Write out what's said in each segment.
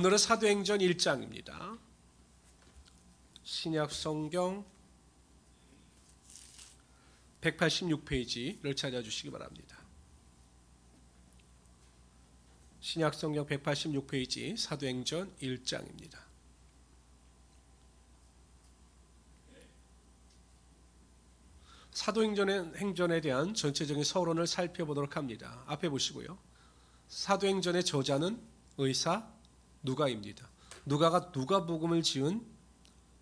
오늘은 사도행전 1장입니다. 신약 성경 186페이지를 찾아주시기 바랍니다. 신약 성경 186페이지 사도행전 1장입니다. 사도행전에 대한 전체적인 서론을 살펴보도록 합니다. 앞에 보시고요. 사도행전의 저자는 의사 누가입니다. 누가가 누가복음을 지은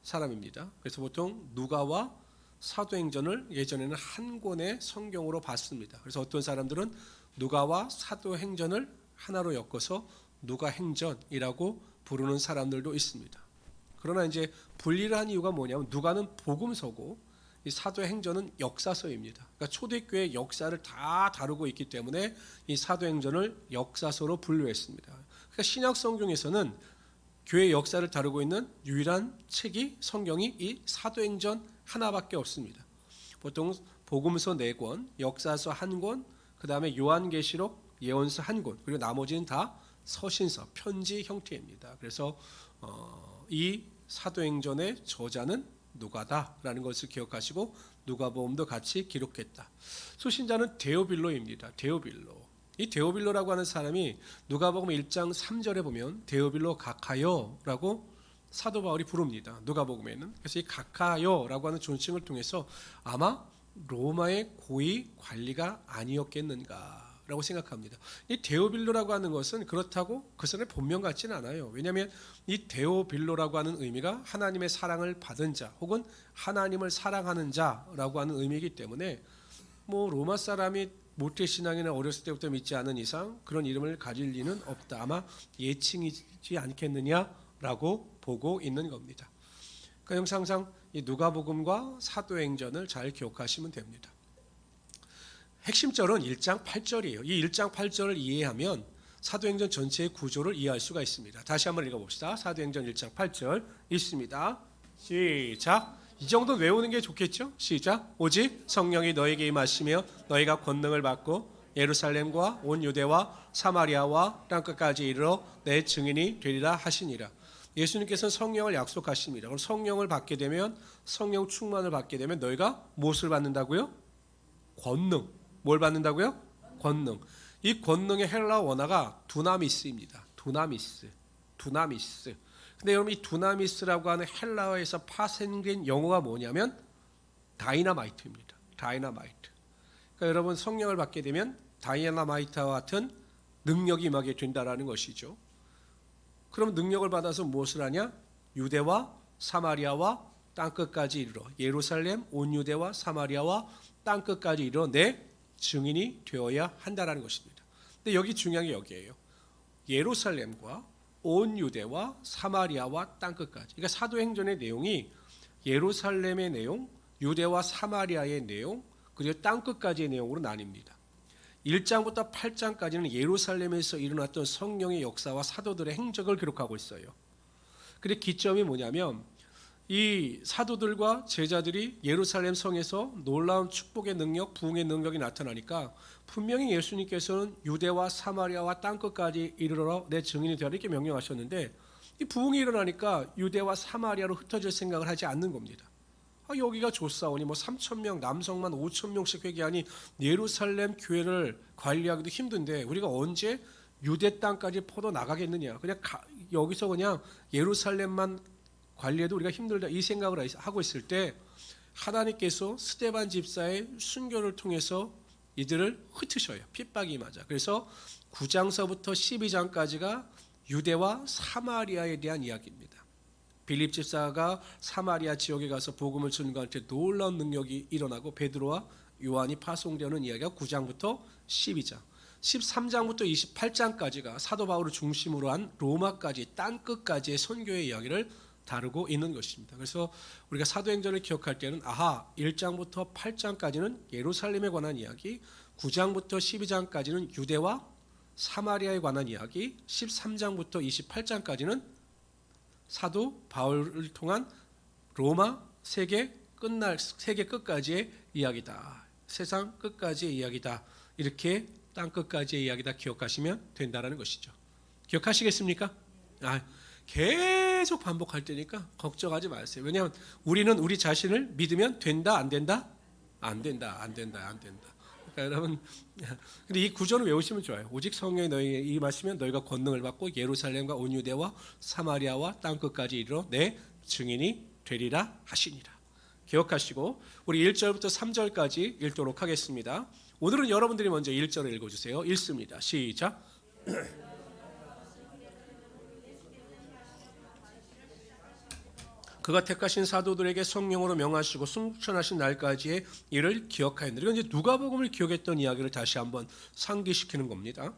사람입니다. 그래서 보통 누가와 사도행전을 예전에는 한 권의 성경으로 봤습니다. 그래서 어떤 사람들은 누가와 사도행전을 하나로 엮어서 누가행전이라고 부르는 사람들도 있습니다. 그러나 이제 분리를 한 이유가 뭐냐면 누가는 복음서고 이 사도행전은 역사서입니다. 그러니까 초대교회 역사를 다 다루고 있기 때문에 이 사도행전을 역사서로 분류했습니다. 그러니까 신약 성경에서는 교회 역사를 다루고 있는 유일한 책이 성경이 이 사도행전 하나밖에 없습니다. 보통 복음서 4권, 역사서 1권, 그 다음에 요한계시록, 예언서 1권, 그리고 나머지는 다 서신서, 편지 형태입니다. 그래서 이 사도행전의 저자는 누가다라는 것을 기억하시고 누가복음도 같이 기록했다. 수신자는 데오빌로입니다. 데오빌로. 이 데오빌로라고 하는 사람이 누가복음 1장 3절에 보면 데오빌로 가카요라고 사도 바울이 부릅니다. 누가복음에는. 그래서 이 가카요라고 하는 존칭을 통해서 아마 로마의 고위 관리가 아니었겠는가라고 생각합니다. 이 데오빌로라고 하는 것은 그렇다고 그 사람의 본명 같지는 않아요. 왜냐하면 이 데오빌로라고 하는 의미가 하나님의 사랑을 받은 자 혹은 하나님을 사랑하는 자라고 하는 의미이기 때문에 뭐 로마 사람이 모태신앙이나 어렸을 때부터 믿지 않은 이상 그런 이름을 가질 리는 없다. 아마 예칭이지 않겠느냐라고 보고 있는 겁니다. 그러니까 항상 이 누가복음과 사도행전을 잘 기억하시면 됩니다. 핵심절은 1장 8절이에요. 이 1장 8절을 이해하면 사도행전 전체의 구조를 이해할 수가 있습니다. 다시 한번 읽어봅시다. 사도행전 1장 8절 읽습니다. 시작. 이 정도는 외우는 게 좋겠죠? 시작. 오직 성령이 너에게 임하시며 너희가 권능을 받고 예루살렘과 온 유대와 사마리아와 땅끝까지 이르러 내 증인이 되리라 하시니라. 예수님께서는 성령을 약속하십니다. 그럼 성령을 받게 되면 성령 충만을 받게 되면 너희가 무엇을 받는다고요? 권능. 뭘 받는다고요? 권능. 이 권능의 헬라어 원어가 두나미스입니다. 두나미스. 근데 여러분 이 두나미스라고 하는 헬라어에서 파생된 영어가 뭐냐면 다이나마이트입니다. 다이나마이트. 그러니까 여러분 성령을 받게 되면 다이나마이트와 같은 능력이 임하게 된다라는 것이죠. 그럼 능력을 받아서 무엇을 하냐? 유대와 사마리아와 땅끝까지 이르러 예루살렘 온 유대와 사마리아와 땅끝까지 이르러 내 증인이 되어야 한다라는 것입니다. 근데 여기 중요한 게 여기예요. 예루살렘과 온 유대와 사마리아와 땅끝까지. 그러니까 사도행전의 내용이 예루살렘의 내용, 유대와 사마리아의 내용, 그리고 땅끝까지의 내용으로 나뉩니다. 1장부터 8장까지는 예루살렘에서 일어났던 성령의 역사와 사도들의 행적을 기록하고 있어요. 그런데 기점이 뭐냐면 이 사도들과 제자들이 예루살렘 성에서 놀라운 축복의 능력, 부흥의 능력이 나타나니까 분명히 예수님께서는 유대와 사마리아와 땅끝까지 이르러 내 증인이 되라 이렇게 명령하셨는데 이 부흥이 일어나니까 유대와 사마리아로 흩어질 생각을 하지 않는 겁니다. 여기가 좋사오니 뭐 3,000명 남성만 5,000명씩 회개하니 예루살렘 교회를 관리하기도 힘든데 우리가 언제 유대 땅까지 퍼져 나가겠느냐. 그냥 여기서 그냥 예루살렘만 관리해도 우리가 힘들다 이 생각을 하고 있을 때 하나님께서 스데반 집사의 순교를 통해서 이들을 흩으셔요. 핍박이 맞아. 그래서 9장서부터 12장까지가 유대와 사마리아에 대한 이야기입니다. 빌립 집사가 사마리아 지역에 가서 복음을 전가할 때 놀라운 능력이 일어나고 베드로와 요한이 파송되는 이야기가 9장부터 12장 13장부터 28장까지가 사도 바울을 중심으로 한 로마까지 땅끝까지의 선교의 이야기를 다루고 있는 것입니다. 그래서 우리가 사도행전을 기억할 때는 1장부터 8장까지는 예루살렘에 관한 이야기, 9장부터 12장까지는 유대와 사마리아에 관한 이야기, 13장부터 28장까지는 사도 바울을 통한 로마 세계 끝까지의 이야기다. 세상 끝까지의 이야기다. 이렇게 땅끝까지의 이야기다 기억하시면 된다는 것이죠. 기억하시겠습니까? 계속 반복할 테니까 걱정하지 마세요. 왜냐하면 우리는 우리 자신을 믿으면 된다, 안 된다? 안 된다. 그러니까 여러분, 근데 이 구절을 외우시면 좋아요. 오직 성령이 너희에게 임하시면 너희가 권능을 받고 예루살렘과 온 유대와 사마리아와 땅 끝까지 이르러 내 증인이 되리라 하시니라. 기억하시고 우리 1절부터 3절까지 읽도록 하겠습니다. 오늘은 여러분들이 먼저 1절을 읽어주세요. 읽습니다. 시작. 그가 택하신 사도들에게 성령으로 명하시고 승천하신 날까지의 일을 기억하였느니라. 이건 이제 누가복음을 기억했던 이야기를 다시 한번 상기시키는 겁니다.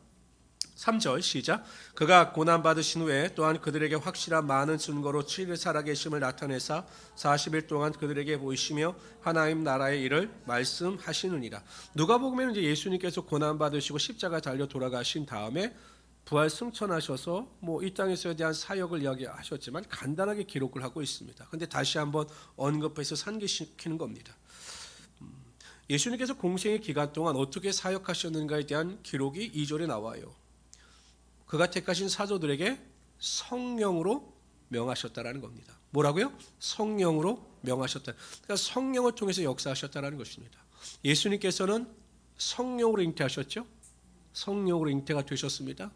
3절 시작. 그가 고난 받으신 후에 또한 그들에게 확실한 많은 증거로 7일 살아계심을 나타내사 40일 동안 그들에게 보이시며 하나님 나라의 일을 말씀하시느니라. 누가복음에는 이제 예수님께서 고난 받으시고 십자가 달려 돌아가신 다음에 부활 승천하셔서 이 땅에서에 대한 사역을 이야기하셨지만 간단하게 기록을 하고 있습니다. 그런데 다시 한번 언급해서 상기시키는 겁니다. 예수님께서 공생의 기간 동안 어떻게 사역하셨는가에 대한 기록이 2절에 나와요. 그가 택하신 사도들에게 성령으로 명하셨다라는 겁니다. 뭐라고요? 성령으로 명하셨다. 그러니까 성령을 통해서 역사하셨다라는 것입니다. 예수님께서는 성령으로 잉태하셨죠? 성령으로 잉태가 되셨습니다.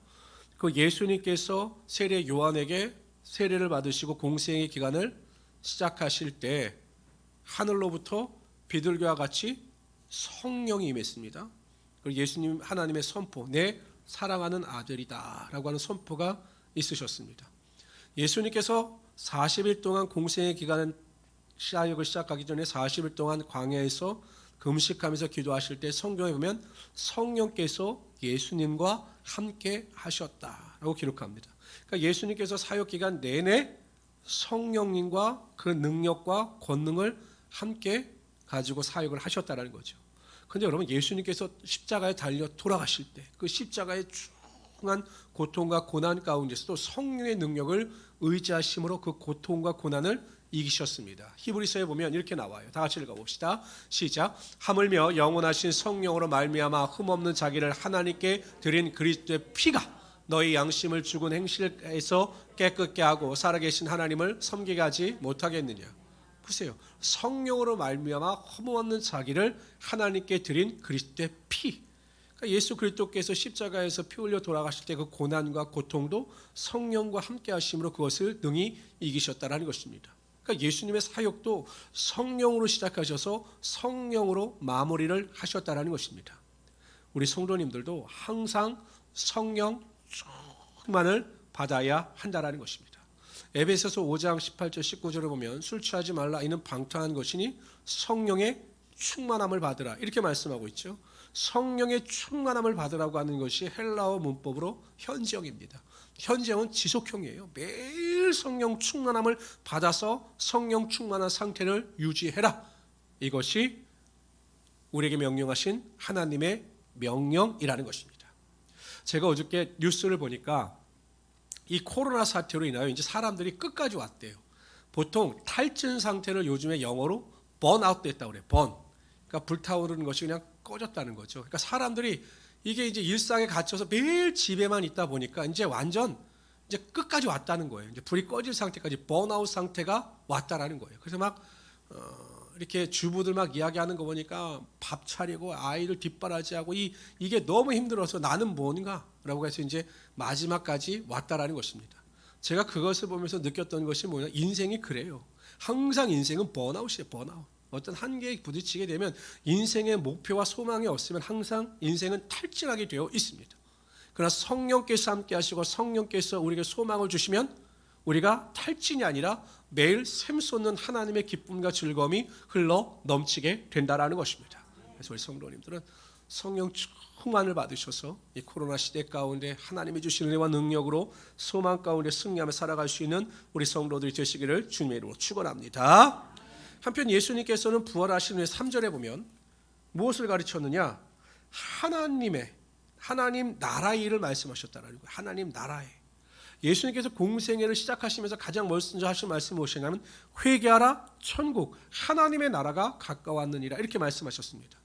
그 예수님께서 세례 요한에게 세례를 받으시고 공생의 기간을 시작하실 때 하늘로부터 비둘기와 같이 성령이 임했습니다. 그리고 예수님 하나님의 선포, 내 사랑하는 아들이다 라고 하는 선포가 있으셨습니다. 예수님께서 40일 동안 공생의 기간을 사역을 시작하기 전에 40일 동안 광야에서 금식하면서 기도하실 때 성경에 보면 성령께서 예수님과 함께 하셨다라고 기록합니다. 그러니까 예수님께서 사역 기간 내내 성령님과 그 능력과 권능을 함께 가지고 사역을 하셨다는 거죠. 그런데 여러분, 예수님께서 십자가에 달려 돌아가실 때 그 십자가의 중한 고통과 고난 가운데서도 성령의 능력을 의지하심으로 그 고통과 고난을 이기셨습니다. 히브리서에 보면 이렇게 나와요. 다 같이 읽어봅시다. 시작. 하물며 영원하신 성령으로 말미암아 흠없는 자기를 하나님께 드린 그리스도의 피가 너희 양심을 죽은 행실에서 깨끗게 하고 살아계신 하나님을 섬기게 하지 못하겠느냐. 보세요. 성령으로 말미암아 흠없는 자기를 하나님께 드린 그리스도의 피. 그러니까 예수 그리스도께서 십자가에서 피 흘려 돌아가실 때 그 고난과 고통도 성령과 함께 하심으로 그것을 능히 이기셨다라는 것입니다. 그러니까 예수님의 사역도 성령으로 시작하셔서 성령으로 마무리를 하셨다라는 것입니다. 우리 성도님들도 항상 성령 충만을 받아야 한다라는 것입니다. 에베소서 5장 18절 19절을 보면 술 취하지 말라 이는 방탕한 것이니 성령의 충만함을 받으라 이렇게 말씀하고 있죠. 성령의 충만함을 받으라고 하는 것이 헬라어 문법으로 현지형입니다. 현지형은 지속형이에요. 매일 성령 충만함을 받아서 성령 충만한 상태를 유지해라. 이것이 우리에게 명령하신 하나님의 명령이라는 것입니다. 제가 어저께 뉴스를 보니까 이 코로나 사태로 인하여 이제 사람들이 끝까지 왔대요. 보통 탈진 상태를 요즘에 영어로 번아웃 됐다고 그래요. 그러니까 불타오르는 것이 그냥 꺼졌다는 거죠. 그러니까 사람들이 이게 이제 일상에 갇혀서 매일 집에만 있다 보니까 이제 완전 이제 끝까지 왔다는 거예요. 이제 불이 꺼질 상태까지 번아웃 상태가 왔다라는 거예요. 그래서 막 이렇게 주부들 막 이야기하는 거 보니까 밥 차리고 아이를 뒷바라지하고 이게 너무 힘들어서 나는 뭔가라고 해서 이제 마지막까지 왔다라는 것입니다. 제가 그것을 보면서 느꼈던 것이 뭐냐? 인생이 그래요. 항상 인생은 번아웃이에요. 번아웃. 어떤 한계에 부딪히게 되면 인생의 목표와 소망이 없으면 항상 인생은 탈진하게 되어 있습니다. 그러나 성령께서 함께 하시고 성령께서 우리에게 소망을 주시면 우리가 탈진이 아니라 매일 샘솟는 하나님의 기쁨과 즐거움이 흘러 넘치게 된다라는 것입니다. 그래서 우리 성도님들은 성령 충만을 받으셔서 이 코로나 시대 가운데 하나님이 주신 은혜와 능력으로 소망 가운데 승리하며 살아갈 수 있는 우리 성도들이 되시기를 주님의 이름으로 축원합니다. 한편 예수님께서는 부활하신 후에 3절에 보면 무엇을 가르쳤느냐? 하나님 나라의 일을 말씀하셨다라는 거예요. 하나님 나라의. 예수님께서 공생애를 시작하시면서 가장 먼저 하신 말씀이 무엇이냐면 회개하라 천국 하나님의 나라가 가까웠느니라 이렇게 말씀하셨습니다.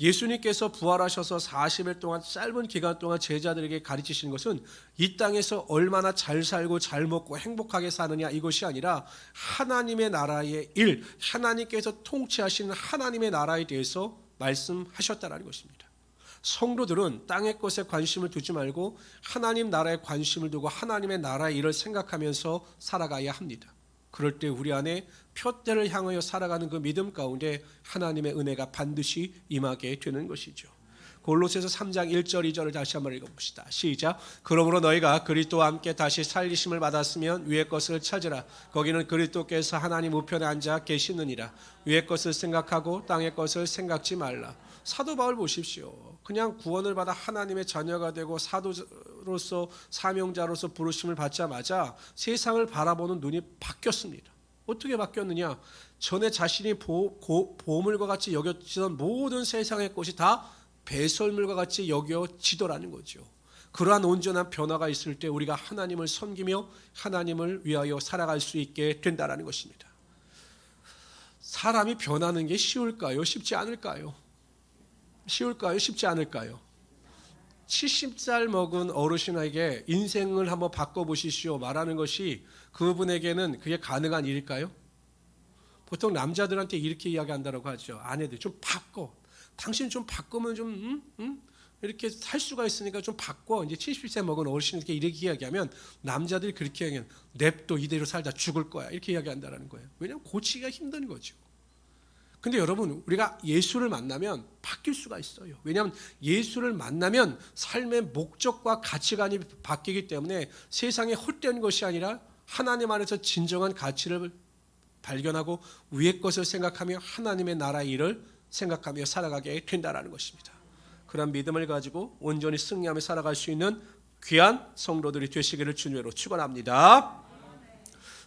예수님께서 부활하셔서 40일 동안 짧은 기간 동안 제자들에게 가르치시는 것은 이 땅에서 얼마나 잘 살고 잘 먹고 행복하게 사느냐 이것이 아니라 하나님의 나라의 일, 하나님께서 통치하시는 하나님의 나라에 대해서 말씀하셨다는 것입니다. 성도들은 땅의 것에 관심을 두지 말고 하나님 나라에 관심을 두고 하나님의 나라의 일을 생각하면서 살아가야 합니다. 그럴 때 우리 안에 표대를 향하여 살아가는 그 믿음 가운데 하나님의 은혜가 반드시 임하게 되는 것이죠. 골로새서 3장 1절 2절을 다시 한번 읽어봅시다. 시작. 그러므로 너희가 그리스도와 함께 다시 살리심을 받았으면 위의 것을 찾으라. 거기는 그리스도께서 하나님 우편에 앉아 계시느니라. 위의 것을 생각하고 땅의 것을 생각지 말라. 사도 바울 보십시오. 그냥 구원을 받아 하나님의 자녀가 되고 사도로서 사명자로서 부르심을 받자마자 세상을 바라보는 눈이 바뀌었습니다. 어떻게 바뀌었느냐? 전에 자신이 보물과 같이 여겨지던 모든 세상의 것이 다 배설물과 같이 여겨지더라는 거죠. 그러한 온전한 변화가 있을 때 우리가 하나님을 섬기며 하나님을 위하여 살아갈 수 있게 된다는 것입니다. 사람이 변하는 게 쉬울까요? 쉽지 않을까요? 쉬울까요? 쉽지 않을까요? 70살 먹은 어르신에게 인생을 한번 바꿔보시오 말하는 것이 그분에게는 그게 가능한 일일까요? 보통 남자들한테 이렇게 이야기한다고 하죠. 아내들 좀 바꿔. 당신 좀 바꾸면 좀 이렇게 살 수가 있으니까 좀 바꿔. 이제 70세 먹은 어르신에게 이렇게 이야기하면 남자들이 그렇게 이야기하면 냅둬 이대로 살다 죽을 거야. 이렇게 이야기한다는 거예요. 왜냐하면 고치기가 힘든 거죠. 근데 여러분 우리가 예수를 만나면 바뀔 수가 있어요. 왜냐하면 예수를 만나면 삶의 목적과 가치관이 바뀌기 때문에 세상에 헛된 것이 아니라 하나님 안에서 진정한 가치를 발견하고 위의 것을 생각하며 하나님의 나라의 일을 생각하며 살아가게 된다는 것입니다. 그런 믿음을 가지고 온전히 승리하며 살아갈 수 있는 귀한 성도들이 되시기를 주님으로 축원합니다.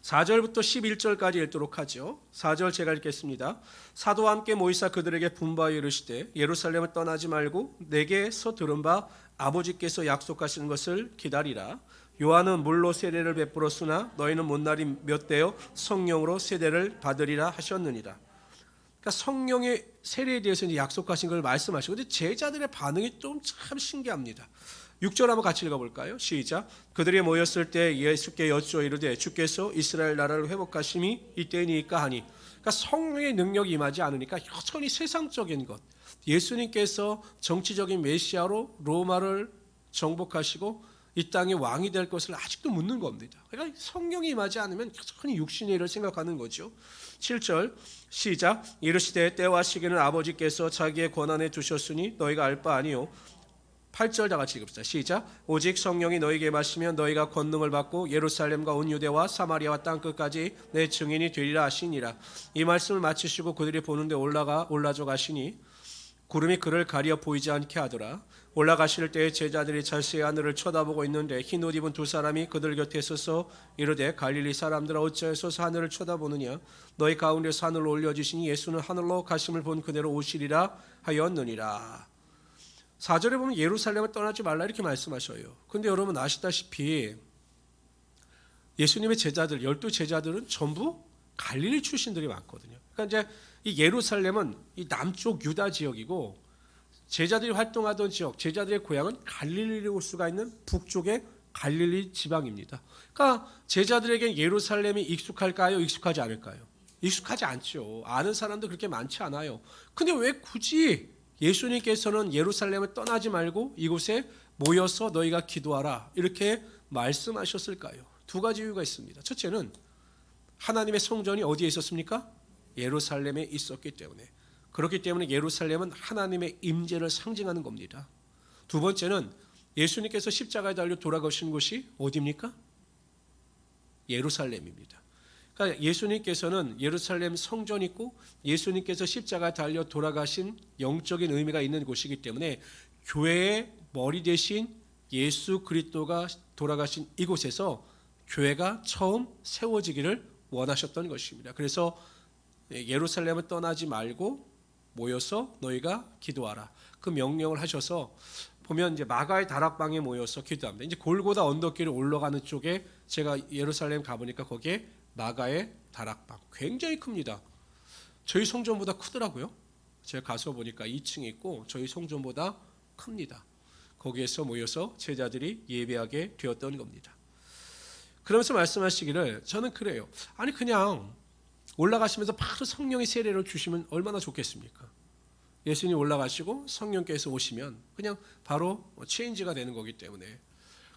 4절부터 11절까지 읽도록 하죠. 4절 제가 읽겠습니다. 사도와 함께 모이사 그들에게 분부하여 이르시되 예루살렘을 떠나지 말고 내게서 들은 바 아버지께서 약속하시는 것을 기다리라. 요한은 물로 세례를 베풀었으나 너희는 못 날이 몇 되어 성령으로 세례를 받으리라 하셨느니라. 그러니까 성령의 세례에 대해서 이제 약속하신 걸 말씀하시고, 근데 제자들의 반응이 좀 참 신기합니다. 6절 한번 같이 읽어볼까요? 시작. 그들이 모였을 때 예수께 여쭈어 이르되 주께서 이스라엘 나라를 회복하심이 이때니까 하니. 그러니까 성령의 능력이 임하지 않으니까 여전히 세상적인 것, 예수님께서 정치적인 메시아로 로마를 정복하시고 이 땅의 왕이 될 것을 아직도 묻는 겁니다. 그러니까 성령이 임하지 않으면 여전히 육신의 일을 생각하는 거죠. 7절 시작. 이르시되 때와 시기는 아버지께서 자기의 권한에 두셨으니 너희가 알 바 아니요. 8절 다 같이 읽읍시다. 시작. 오직 성령이 너희에게 마시면 너희가 권능을 받고 예루살렘과 온 유대와 사마리아와 땅끝까지 내 증인이 되리라 하시니라. 이 말씀을 마치시고 그들이 보는데 올라져 가시니 구름이 그를 가려 보이지 않게 하더라. 올라가실 때에 제자들이 잘세 하늘을 쳐다보고 있는데 흰 옷 입은 두 사람이 그들 곁에 서서 이르되 갈릴리 사람들아 어찌하여서 하늘을 쳐다보느냐. 너희 가운데서 하늘로 올려주시니 예수는 하늘로 가심을 본 그대로 오시리라 하였느니라. 4절에 보면 예루살렘을 떠나지 말라 이렇게 말씀하셔요. 근데 여러분 아시다시피 예수님의 제자들 12제자들은 전부 갈릴리 출신들이 많거든요. 그러니까 이제 이 예루살렘은 이 남쪽 유다 지역이고 제자들이 활동하던 지역, 제자들의 고향은 갈릴리로 올 수가 있는 북쪽의 갈릴리 지방입니다. 그러니까 제자들에게 예루살렘이 익숙할까요? 익숙하지 않을까요? 익숙하지 않죠. 아는 사람도 그렇게 많지 않아요. 근데 왜 굳이 예수님께서는 예루살렘을 떠나지 말고 이곳에 모여서 너희가 기도하라 이렇게 말씀하셨을까요? 두 가지 이유가 있습니다. 첫째는 하나님의 성전이 어디에 있었습니까? 예루살렘에 있었기 때문에. 그렇기 때문에 예루살렘은 하나님의 임재를 상징하는 겁니다. 두 번째는 예수님께서 십자가에 달려 돌아가신 곳이 어디입니까? 예루살렘입니다. 그러니까 예수님께서는 예루살렘 성전이 있고 예수님께서 십자가에 달려 돌아가신 영적인 의미가 있는 곳이기 때문에 교회의 머리 대신 예수 그리스도가 돌아가신 이곳에서 교회가 처음 세워지기를 원하셨던 것입니다. 그래서 예루살렘을 떠나지 말고 모여서 너희가 기도하라. 그 명령을 하셔서 보면 이제 마가의 다락방에 모여서 기도합니다. 이제 골고다 언덕길을 올라가는 쪽에 제가 예루살렘 가보니까 거기에 마가의 다락방 굉장히 큽니다. 저희 성전보다 크더라고요. 제가 가서 보니까 2층에 있고 저희 성전보다 큽니다. 거기에서 모여서 제자들이 예배하게 되었던 겁니다. 그러면서 말씀하시기를 저는 그래요. 아니 그냥 올라가시면서 바로 성령의 세례를 주시면 얼마나 좋겠습니까? 예수님 올라가시고 성령께서 오시면 그냥 바로 체인지가 되는 거기 때문에.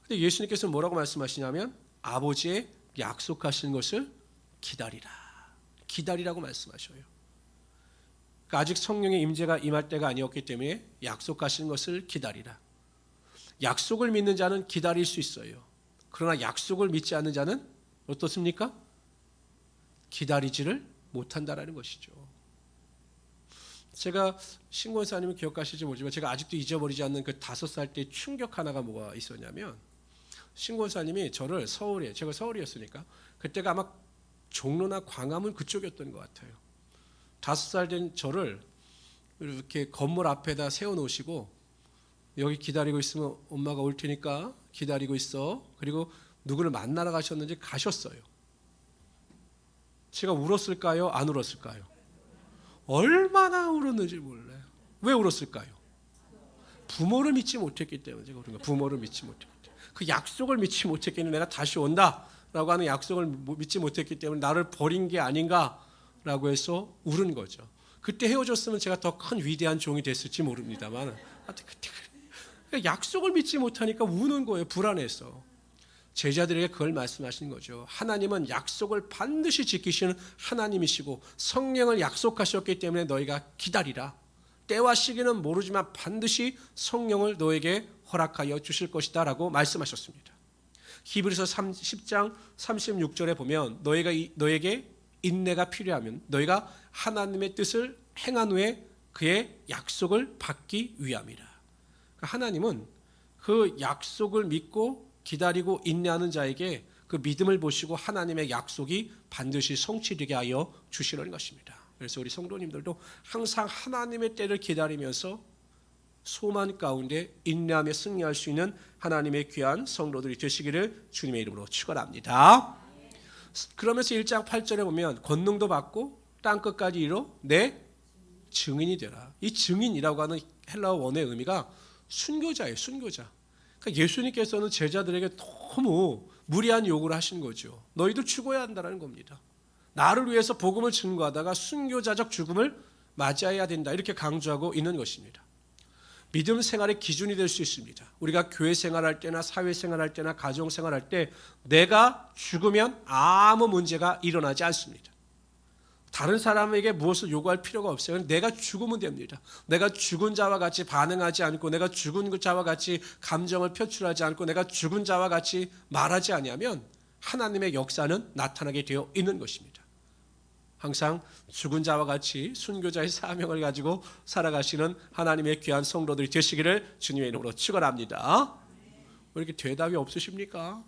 근데 예수님께서 뭐라고 말씀하시냐면 아버지의 약속하신 것을 기다리라. 기다리라고 말씀하셔요. 그러니까 아직 성령의 임재가 임할 때가 아니었기 때문에 약속하신 것을 기다리라. 약속을 믿는 자는 기다릴 수 있어요. 그러나 약속을 믿지 않는 자는 어떻습니까? 기다리지를 못한다라는 것이죠. 제가 신권사님은 기억하실지 모르지만 제가 아직도 잊어버리지 않는 그 5살 때 충격 하나가 뭐가 있었냐면 신권사님이 저를 서울에, 제가 서울이었으니까 그때가 아마 종로나 광화문 그쪽이었던 것 같아요. 5살 된 저를 이렇게 건물 앞에다 세워놓으시고 여기 기다리고 있으면 엄마가 올 테니까 기다리고 있어. 그리고 누구를 만나러 가셨는지 가셨어요. 제가 울었을까요? 안 울었을까요? 얼마나 울었는지 몰라요. 왜 울었을까요? 부모를 믿지 못했기 때문에 제가 그런 거예요. 부모를 믿지 못했기 때문에. 그 약속을 믿지 못했기 때문에 내가 다시 온다라고 하는 약속을 믿지 못했기 때문에 나를 버린 게 아닌가라고 해서 울은 거죠. 그때 헤어졌으면 제가 더 큰 위대한 종이 됐을지 모릅니다만 하여튼 그때 그러니까 약속을 믿지 못하니까 우는 거예요. 불안해서. 제자들에게 그걸 말씀하시는 거죠. 하나님은 약속을 반드시 지키시는 하나님이시고 성령을 약속하셨기 때문에 너희가 기다리라. 때와 시기는 모르지만 반드시 성령을 너에게 허락하여 주실 것이다 라고 말씀하셨습니다. 히브리서 10장 36절에 보면 너에게 인내가 필요하면 너희가 하나님의 뜻을 행한 후에 그의 약속을 받기 위함이라. 하나님은 그 약속을 믿고 기다리고 인내하는 자에게 그 믿음을 보시고 하나님의 약속이 반드시 성취되게 하여 주시려는 것입니다. 그래서 우리 성도님들도 항상 하나님의 때를 기다리면서 소망 가운데 인내하며 승리할 수 있는 하나님의 귀한 성도들이 되시기를 주님의 이름으로 축원합니다. 그러면서 1장 8절에 보면 권능도 받고 땅끝까지 이르러 내 증인이 되라. 이 증인이라고 하는 헬라어 원어의 의미가 순교자예요. 순교자. 그러니까 예수님께서는 제자들에게 너무 무리한 요구를 하신 거죠. 너희도 죽어야 한다는 겁니다. 나를 위해서 복음을 증거하다가 순교자적 죽음을 맞이해야 된다. 이렇게 강조하고 있는 것입니다. 믿음 생활의 기준이 될 수 있습니다. 우리가 교회 생활할 때나 사회 생활할 때나 가정 생활할 때 내가 죽으면 아무 문제가 일어나지 않습니다. 다른 사람에게 무엇을 요구할 필요가 없어요. 내가 죽으면 됩니다. 내가 죽은 자와 같이 반응하지 않고 내가 죽은 자와 같이 감정을 표출하지 않고 내가 죽은 자와 같이 말하지 아니하면 하나님의 역사는 나타나게 되어 있는 것입니다. 항상 죽은 자와 같이 순교자의 사명을 가지고 살아가시는 하나님의 귀한 성도들이 되시기를 주님의 이름으로 축원합니다. 왜 이렇게 대답이 없으십니까?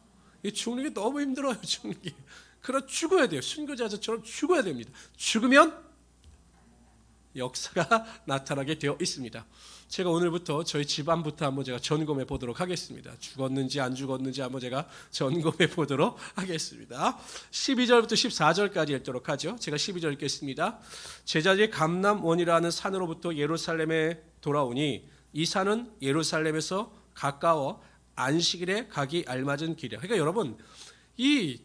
이 죽는 게 너무 힘들어요. 죽는 게. 그럼 죽어야 돼요. 순교자처럼 죽어야 됩니다. 죽으면 역사가 나타나게 되어 있습니다. 제가 오늘부터 저희 집안부터 한번 제가 점검해 보도록 하겠습니다. 죽었는지 안 죽었는지 한번 제가 점검해 보도록 하겠습니다. 12절부터 14절까지 읽도록 하죠. 제가 12절 읽겠습니다. 제자들이 감람원이라는 산으로부터 예루살렘에 돌아오니 이 산은 예루살렘에서 가까워 안식일에 가기 알맞은 길이야. 그러니까 여러분 이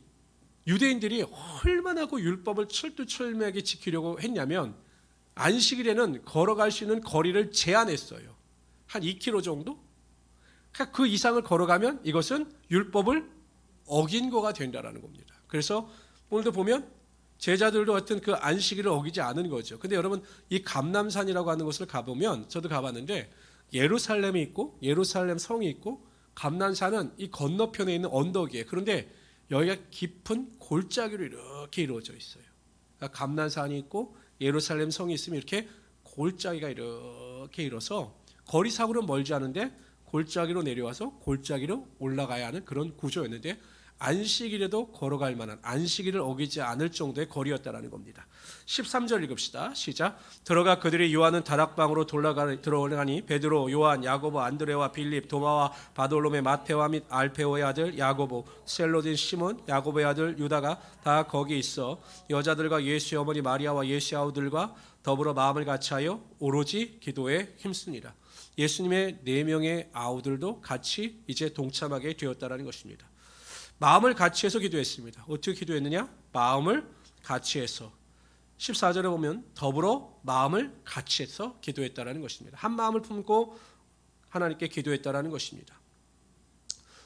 유대인들이 얼마나 그 율법을 철두철미하게 지키려고 했냐면 안식일에는 걸어갈 수 있는 거리를 제한했어요. 한 2km 정도? 그 이상을 걸어가면 이것은 율법을 어긴 거가 된다는 겁니다. 그래서 오늘도 보면 제자들도 같은 그 안식일을 어기지 않은 거죠. 근데 여러분 이 감람산이라고 하는 곳을 가보면 저도 가봤는데 예루살렘이 있고 예루살렘 성이 있고 감람산은 이 건너편에 있는 언덕이에요. 그런데 여기가 깊은 골짜기로 이렇게 이루어져 있어요. 그러니까 감람산이 있고 예루살렘 성이 있으면 이렇게 골짜기가 이렇게 이뤄서 거리상으로는 멀지 않은데 골짜기로 내려와서 골짜기로 올라가야 하는 그런 구조였는데 안식일에도 걸어갈 만한, 안식일을 어기지 않을 정도의 거리였다라는 겁니다. 13절 읽읍시다. 시작. 들어가 그들이 요한은 다락방으로 들어가니 베드로, 요한, 야고보, 안드레와 빌립, 도마와 바돌로메, 마테와 및 알페오의 아들 야고보, 셀로딘 시몬, 야고보의 아들 유다가 다 거기 있어 여자들과 예수의 어머니 마리아와 예수의 아우들과 더불어 마음을 같이하여 오로지 기도에 힘쓰니라. 예수님의 4명의 아우들도 같이 이제 동참하게 되었다라는 것입니다. 마음을 같이해서 기도했습니다. 어떻게 기도했느냐? 마음을 같이해서. 14절에 보면 더불어 마음을 같이해서 기도했다라는 것입니다. 한 마음을 품고 하나님께 기도했다라는 것입니다.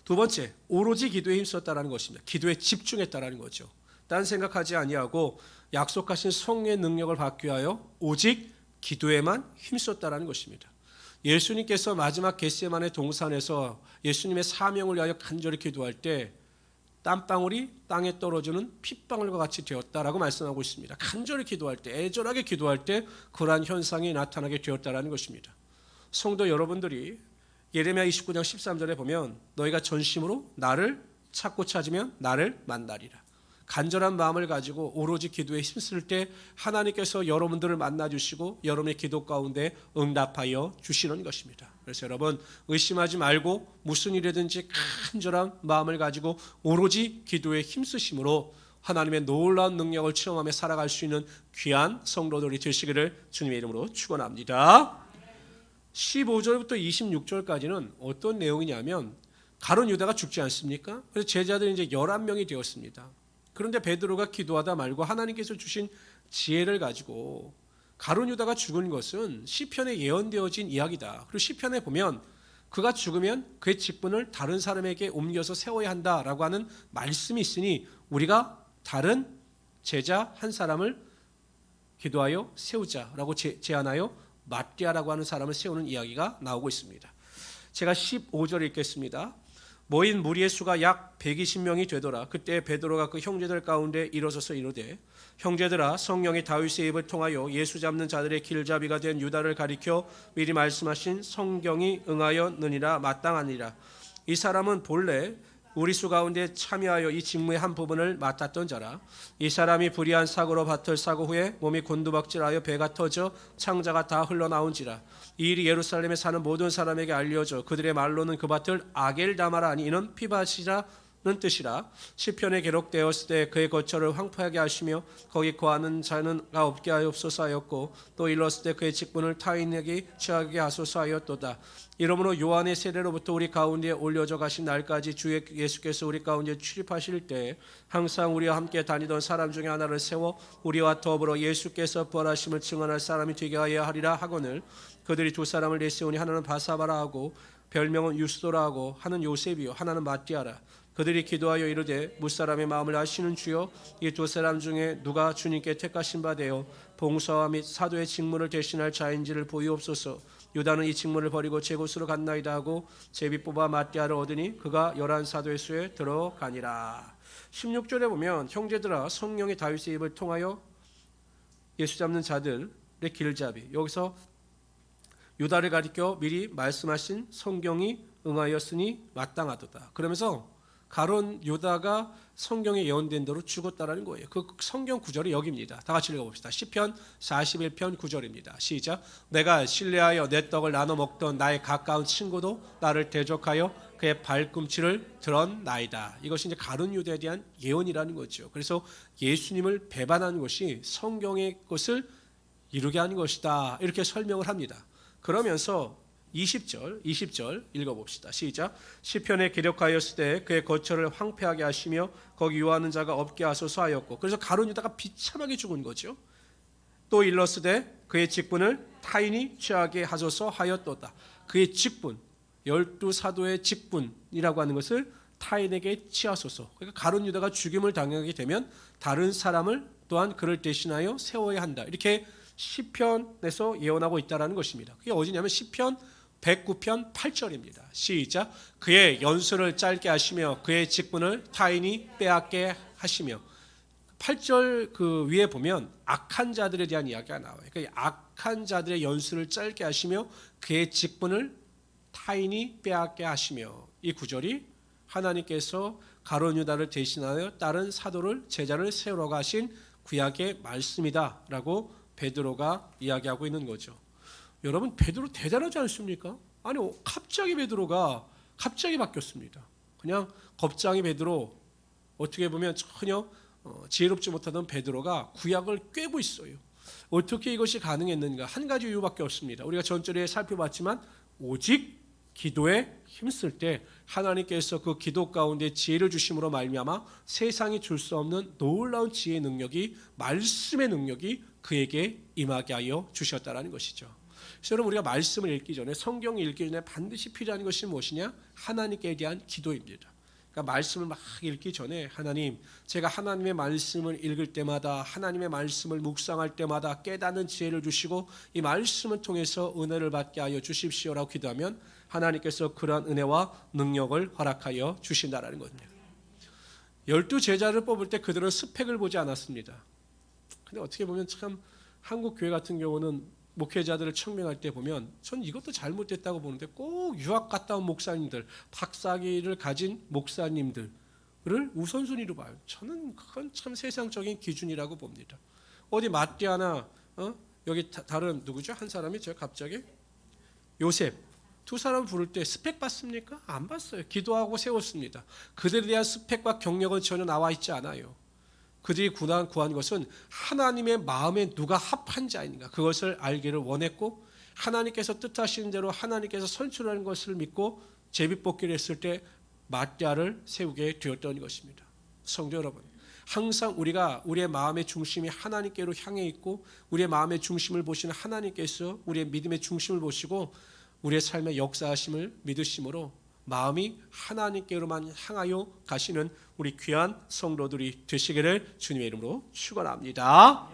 두 번째, 오로지 기도에 힘썼다라는 것입니다. 기도에 집중했다라는 거죠. 딴 생각하지 아니하고 약속하신 성령의 능력을 받기 위하여 오직 기도에만 힘썼다라는 것입니다. 예수님께서 마지막 겟세마네 동산에서 예수님의 사명을 위하여 간절히 기도할 때 땀방울이 땅에 떨어지는 핏방울과 같이 되었다라고 말씀하고 있습니다. 간절히 기도할 때, 애절하게 기도할 때 그러한 현상이 나타나게 되었다라는 것입니다. 성도 여러분들이 예레미야 29장 13절에 보면 너희가 전심으로 나를 찾고 찾으면 나를 만나리라. 간절한 마음을 가지고 오로지 기도에 힘쓸 때 하나님께서 여러분들을 만나주시고 여러분의 기도 가운데 응답하여 주시는 것입니다. 그래서 여러분 의심하지 말고 무슨 일이든지 간절한 마음을 가지고 오로지 기도에 힘쓰심으로 하나님의 놀라운 능력을 체험하며 살아갈 수 있는 귀한 성도들이 되시기를 주님의 이름으로 축원합니다. 15절부터 26절까지는 어떤 내용이냐면 가룟 유다가 죽지 않습니까? 그래서 제자들이 이제 11명이 되었습니다. 그런데 베드로가 기도하다 말고 하나님께서 주신 지혜를 가지고 가룟 유다가 죽은 것은 시편에 예언되어진 이야기다. 그리고 시편에 보면 그가 죽으면 그의 직분을 다른 사람에게 옮겨서 세워야 한다라고 하는 말씀이 있으니 우리가 다른 제자 한 사람을 기도하여 세우자라고 제안하여 마띠아라고 하는 사람을 세우는 이야기가 나오고 있습니다. 제가 15절 읽겠습니다. 모인 무리의 수가 약 120명이 되더라. 그때 베드로가 그 형제들 가운데 일어서서 이르되 형제들아 성령이 다윗의 입을 통하여 예수 잡는 자들의 길잡이가 된 유다를 가리켜 미리 말씀하신 성경이 응하였느니라 마땅하니라. 이 사람은 본래 우리 수 가운데 참여하여 이 직무의 한 부분을 맡았던 자라. 이 사람이 불의한 사고로 밭을 사고 후에 몸이 곤두박질하여 배가 터져 창자가 다 흘러나온지라. 이 일이 예루살렘에 사는 모든 사람에게 알려져 그들의 말로는 그 밭을 아겔다마라 하니 이는 피밭이라는 뜻이라. 시편에 기록되었을 때 그의 거처를 황폐하게 하시며 거기 거하는 자는가 없게 하옵소서 하였고 또 일렀을 때 그의 직분을 타인에게 취하게 하소서 하였도다. 이러므로 요한의 세례로부터 우리 가운데 올려져 가신 날까지 주 예수께서 우리 가운데 출입하실 때 항상 우리와 함께 다니던 사람 중에 하나를 세워 우리와 더불어 예수께서 부활하심을 증언할 사람이 되게 하여 하리라 하거늘 그들이 두 사람을 내세우니 하나는 바사바라 하고 별명은 유스도라 하고 하나는 요셉이요 하나는 마띠아라. 그들이 기도하여 이르되 무사람의 마음을 아시는 주여 이 두 사람 중에 누가 주님께 택하신 바 되어 봉사와 및 사도의 직무를 대신할 자인지를 보이옵소서. 유다는 이 직무를 버리고 제 곳으로 갔나이다 하고 제비 뽑아 마띠아를 얻으니 그가 11사도의 수에 들어가니라. 16절에 보면 형제들아 성령이 다윗의 입을 통하여 예수 잡는 자들의 길잡이, 여기서 유다를 가리켜 미리 말씀하신 성경이 응하였으니 마땅하도다. 그러면서 가룟 유다가 성경에 예언된 대로 죽었다라는 거예요. 그 성경 구절이 여기입니다. 다 같이 읽어봅시다. 시편 41편 9절입니다. 시작. 내가 신뢰하여 내 떡을 나눠 먹던 나의 가까운 친구도 나를 대적하여 그의 발꿈치를 들었나이다. 이것이 이제 가룟 유다에 대한 예언이라는 거죠. 그래서 예수님을 배반한 것이 성경의 것을 이루게 한 것이다. 이렇게 설명을 합니다. 그러면서 20절 읽어봅시다. 시작. 시편에 기록하였을 때 그의 거처를 황폐하게 하시며 거기 유하는 자가 없게 하소서 하였고, 그래서 가룟 유다가 비참하게 죽은 거죠. 또 일렀으되 그의 직분을 타인이 취하게 하소서 하였도다. 그의 직분, 12사도의 직분이라고 하는 것을 타인에게 취하소서. 그러니까 가룟 유다가 죽임을 당하게 되면 다른 사람을 또한 그를 대신하여 세워야 한다. 이렇게 시편에서 예언하고 있다는 것입니다. 그게 어디냐면 시편 109편 8절입니다. 시작. 그의 연수를 짧게 하시며 그의 직분을 타인이 빼앗게 하시며. 8절 그 위에 보면 악한 자들에 대한 이야기가 나와요. 그 악한 자들의 연수를 짧게 하시며 그의 직분을 타인이 빼앗게 하시며. 이 구절이 하나님께서 가룟 유다를 대신하여 다른 사도를 제자를 세우러 가신 구약의 말씀이다라고 베드로가 이야기하고 있는 거죠. 여러분 베드로 대단하지 않습니까? 아니 갑자기 베드로가 갑자기 바뀌었습니다. 그냥 겁쟁이 베드로, 어떻게 보면 전혀 지혜롭지 못하던 베드로가 구약을 꿰고 있어요. 어떻게 이것이 가능했는가? 한 가지 이유밖에 없습니다. 우리가 전절에 살펴봤지만 오직 기도에 힘쓸 때 하나님께서 그 기도 가운데 지혜를 주심으로 말미암아 세상이 줄 수 없는 놀라운 지혜의 능력이, 말씀의 능력이 그에게 임하게 하여 주셨다라는 것이죠. 그래서 여러분 우리가 말씀을 읽기 전에, 성경을 읽기 전에 반드시 필요한 것이 무엇이냐? 하나님께 대한 기도입니다. 그러니까 말씀을 막 읽기 전에 하나님, 제가 하나님의 말씀을 읽을 때마다, 하나님의 말씀을 묵상할 때마다 깨닫는 지혜를 주시고 이 말씀을 통해서 은혜를 받게 하여 주십시오라고 기도하면 하나님께서 그러한 은혜와 능력을 허락하여 주신다라는 겁니다. 12 제자를 뽑을 때 그들은 스펙을 보지 않았습니다. 근데 어떻게 보면 참 한국 교회 같은 경우는 목회자들을 청명할 때 보면 전 이것도 잘못됐다고 보는데 꼭 유학 갔다 온 목사님들, 박사학위를 가진 목사님들을 우선순위로 봐요. 저는 그건 참 세상적인 기준이라고 봅니다. 어디 마띠아나 여기 다른 누구죠? 한 사람이 제가 갑자기 요셉, 두 사람 부를 때 스펙 봤습니까? 안 봤어요. 기도하고 세웠습니다. 그들에 대한 스펙과 경력은 전혀 나와 있지 않아요. 그들이 구한 것은 하나님의 마음에 누가 합한 자인가, 그것을 알기를 원했고 하나님께서 뜻하시는 대로 하나님께서 선출하는 것을 믿고 제비뽑기를 했을 때 마띠아를 세우게 되었던 것입니다. 성도 여러분, 항상 우리의 마음의 중심이 하나님께로 향해 있고 우리의 마음의 중심을 보시는 하나님께서 우리의 믿음의 중심을 보시고 우리의 삶의 역사하심을 믿으심으로 마음이 하나님께로만 향하여 가시는 우리 귀한 성도들이 되시기를 주님의 이름으로 축원합니다.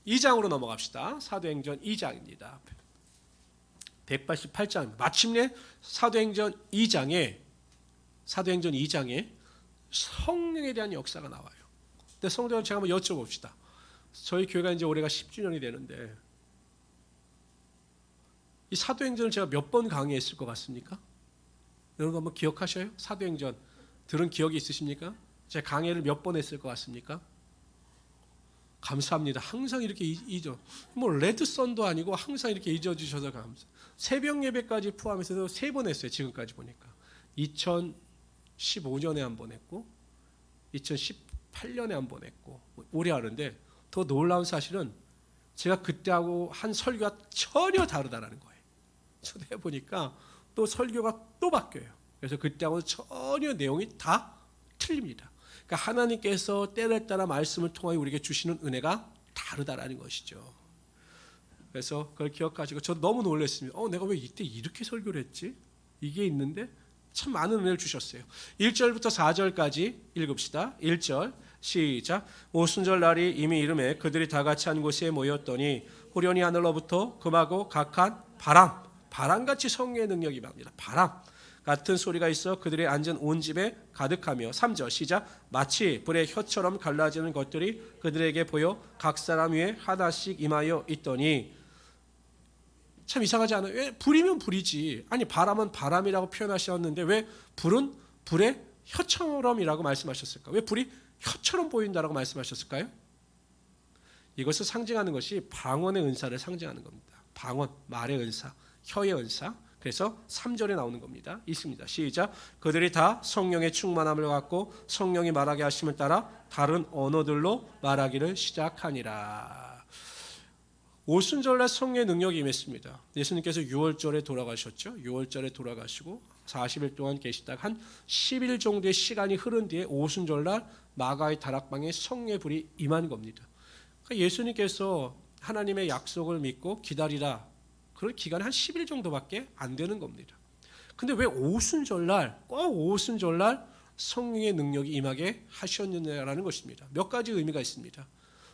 2장으로 넘어갑시다. 사도행전 2장입니다. 188장입니다. 마침내 사도행전 2장에 성령에 대한 역사가 나와요. 근데 성도님, 제가 한번 여쭤봅시다. 저희 교회가 이제 올해가 10주년이 되는데 이 사도행전을 제가 몇 번 강의했을 것 같습니까? 여러분 한번 기억하셔요? 사도행전 들은 기억이 있으십니까? 제가 강의를 몇 번 했을 것 같습니까? 감사합니다. 항상 이렇게 뭐 레드선도 아니고 항상 이렇게 잊어주셔서 감사합니다. 새벽 예배까지 포함해서도 3번 했어요. 지금까지 보니까 2015년에 한 번 했고 2018년에 한 번 했고 올해 하는데, 더 놀라운 사실은 제가 그때하고 한 설교가 전혀 다르다라는 거예요. 초대해 보니까 또 설교가 또 바뀌어요. 그래서 그때하고 전혀 내용이 다 틀립니다. 그러니까 하나님께서 때를 따라 말씀을 통하여 우리에게 주시는 은혜가 다르다라는 것이죠. 그래서 그걸 기억하시고, 저도 너무 놀랐습니다. 내가 왜 이때 이렇게 설교를 했지? 이게 있는데 참 많은 은혜를 주셨어요. 1절부터 4절까지 읽읍시다. 1절 시작. 오순절 날이 이미 이름에 그들이 다 같이 한 곳에 모였더니 후련히 하늘로부터 금하고 각한 바람같이 성령의 능력이 임합니다. 바람 같은 소리가 있어 그들의 앉은 온 집에 가득하며, 3절 시작. 마치 불의 혀처럼 갈라지는 것들이 그들에게 보여 각 사람 위에 하나씩 임하여 있더니, 참 이상하지 않아요? 왜 불이면 불이지, 아니 바람은 바람이라고 표현하셨는데 왜 불은 불의 혀처럼이라고 말씀하셨을까? 왜 불이 혀처럼 보인다라고 말씀하셨을까요? 이것을 상징하는 것이 방언의 은사를 상징하는 겁니다. 방언, 말의 은사, 혀의 은사. 그래서 3절에 나오는 겁니다. 있습니다. 시작. 그들이 다 성령의 충만함을 갖고 성령이 말하게 하심을 따라 다른 언어들로 말하기를 시작하니라. 오순절날 성령의 능력이 임했습니다. 예수님께서 6월절에 돌아가셨죠. 6월절에 돌아가시고 40일 동안 계시다가 한 10일 정도의 시간이 흐른 뒤에 오순절날 마가의 다락방에 성령의 불이 임한 겁니다. 그러니까 예수님께서 하나님의 약속을 믿고 기다리라, 그럴 기간이 한 10일 정도밖에 안 되는 겁니다. 근데 왜 오순절날, 꼭 오순절날 성령의 능력이 임하게 하셨느냐라는 것입니다. 몇 가지 의미가 있습니다.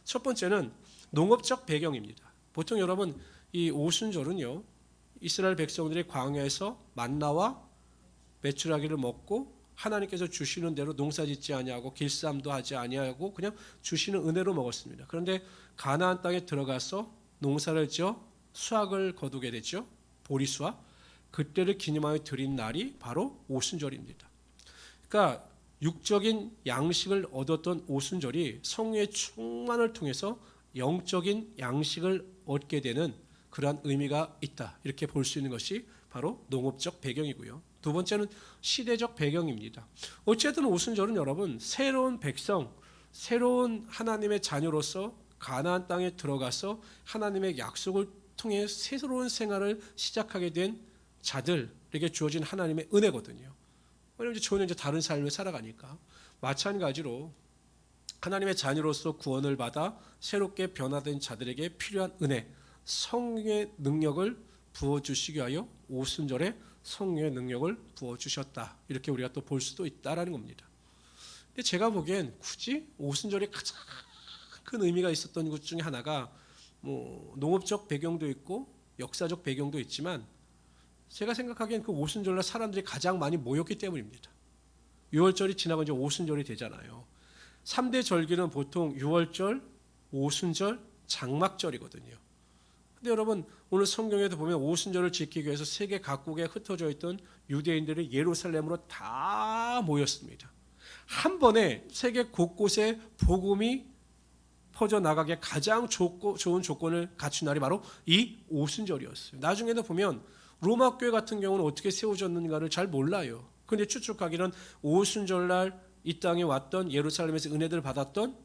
첫 번째는 농업적 배경입니다. 보통 여러분 이 오순절은요, 이스라엘 백성들이 광야에서 만나와 메추라기를 먹고 하나님께서 주시는 대로 농사짓지 아니하고 길쌈도 하지 아니하고 그냥 주시는 은혜로 먹었습니다. 그런데 가나안 땅에 들어가서 농사를 지어 수확을 거두게 되죠. 보리수확. 그때를 기념하여 드린 날이 바로 오순절입니다. 그러니까 육적인 양식을 얻었던 오순절이 성령의 충만을 통해서 영적인 양식을 얻게 되는 그러한 의미가 있다. 이렇게 볼 수 있는 것이 바로 농업적 배경이고요. 두 번째는 시대적 배경입니다. 어쨌든 오순절은 여러분 새로운 백성, 새로운 하나님의 자녀로서 가나안 땅에 들어가서 하나님의 약속을 통해 새로운 생활을 시작하게 된 자들에게 주어진 하나님의 은혜거든요. 왜냐하면 저는 이제 다른 삶을 살아가니까 마찬가지로 하나님의 자녀로서 구원을 받아 새롭게 변화된 자들에게 필요한 은혜, 성령의 능력을 부어주시기 위하여 오순절에 성령의 능력을 부어주셨다. 이렇게 우리가 또 볼 수도 있다라는 겁니다. 근데 제가 보기엔 굳이 오순절에 가장 큰 의미가 있었던 것 중에 하나가 농업적 배경도 있고 역사적 배경도 있지만 제가 생각하기엔 그 오순절날 사람들이 가장 많이 모였기 때문입니다. 6월절이 지나고 이제 오순절이 되잖아요. 3대 절기는 보통 6월절, 오순절, 장막절이거든요. 근데 여러분 오늘 성경에도 보면 오순절을 지키기 위해서 세계 각국에 흩어져 있던 유대인들이 예루살렘으로 다 모였습니다. 한 번에 세계 곳곳에 복음이 퍼져나가게 가장 좋은 조건을 갖춘 날이 바로 이 오순절이었어요. 나중에도 보면 로마 교회 같은 경우는 어떻게 세워졌는가를 잘 몰라요. 그런데 추측하기는 오순절날 이 땅에 왔던 예루살렘에서 은혜를 받았던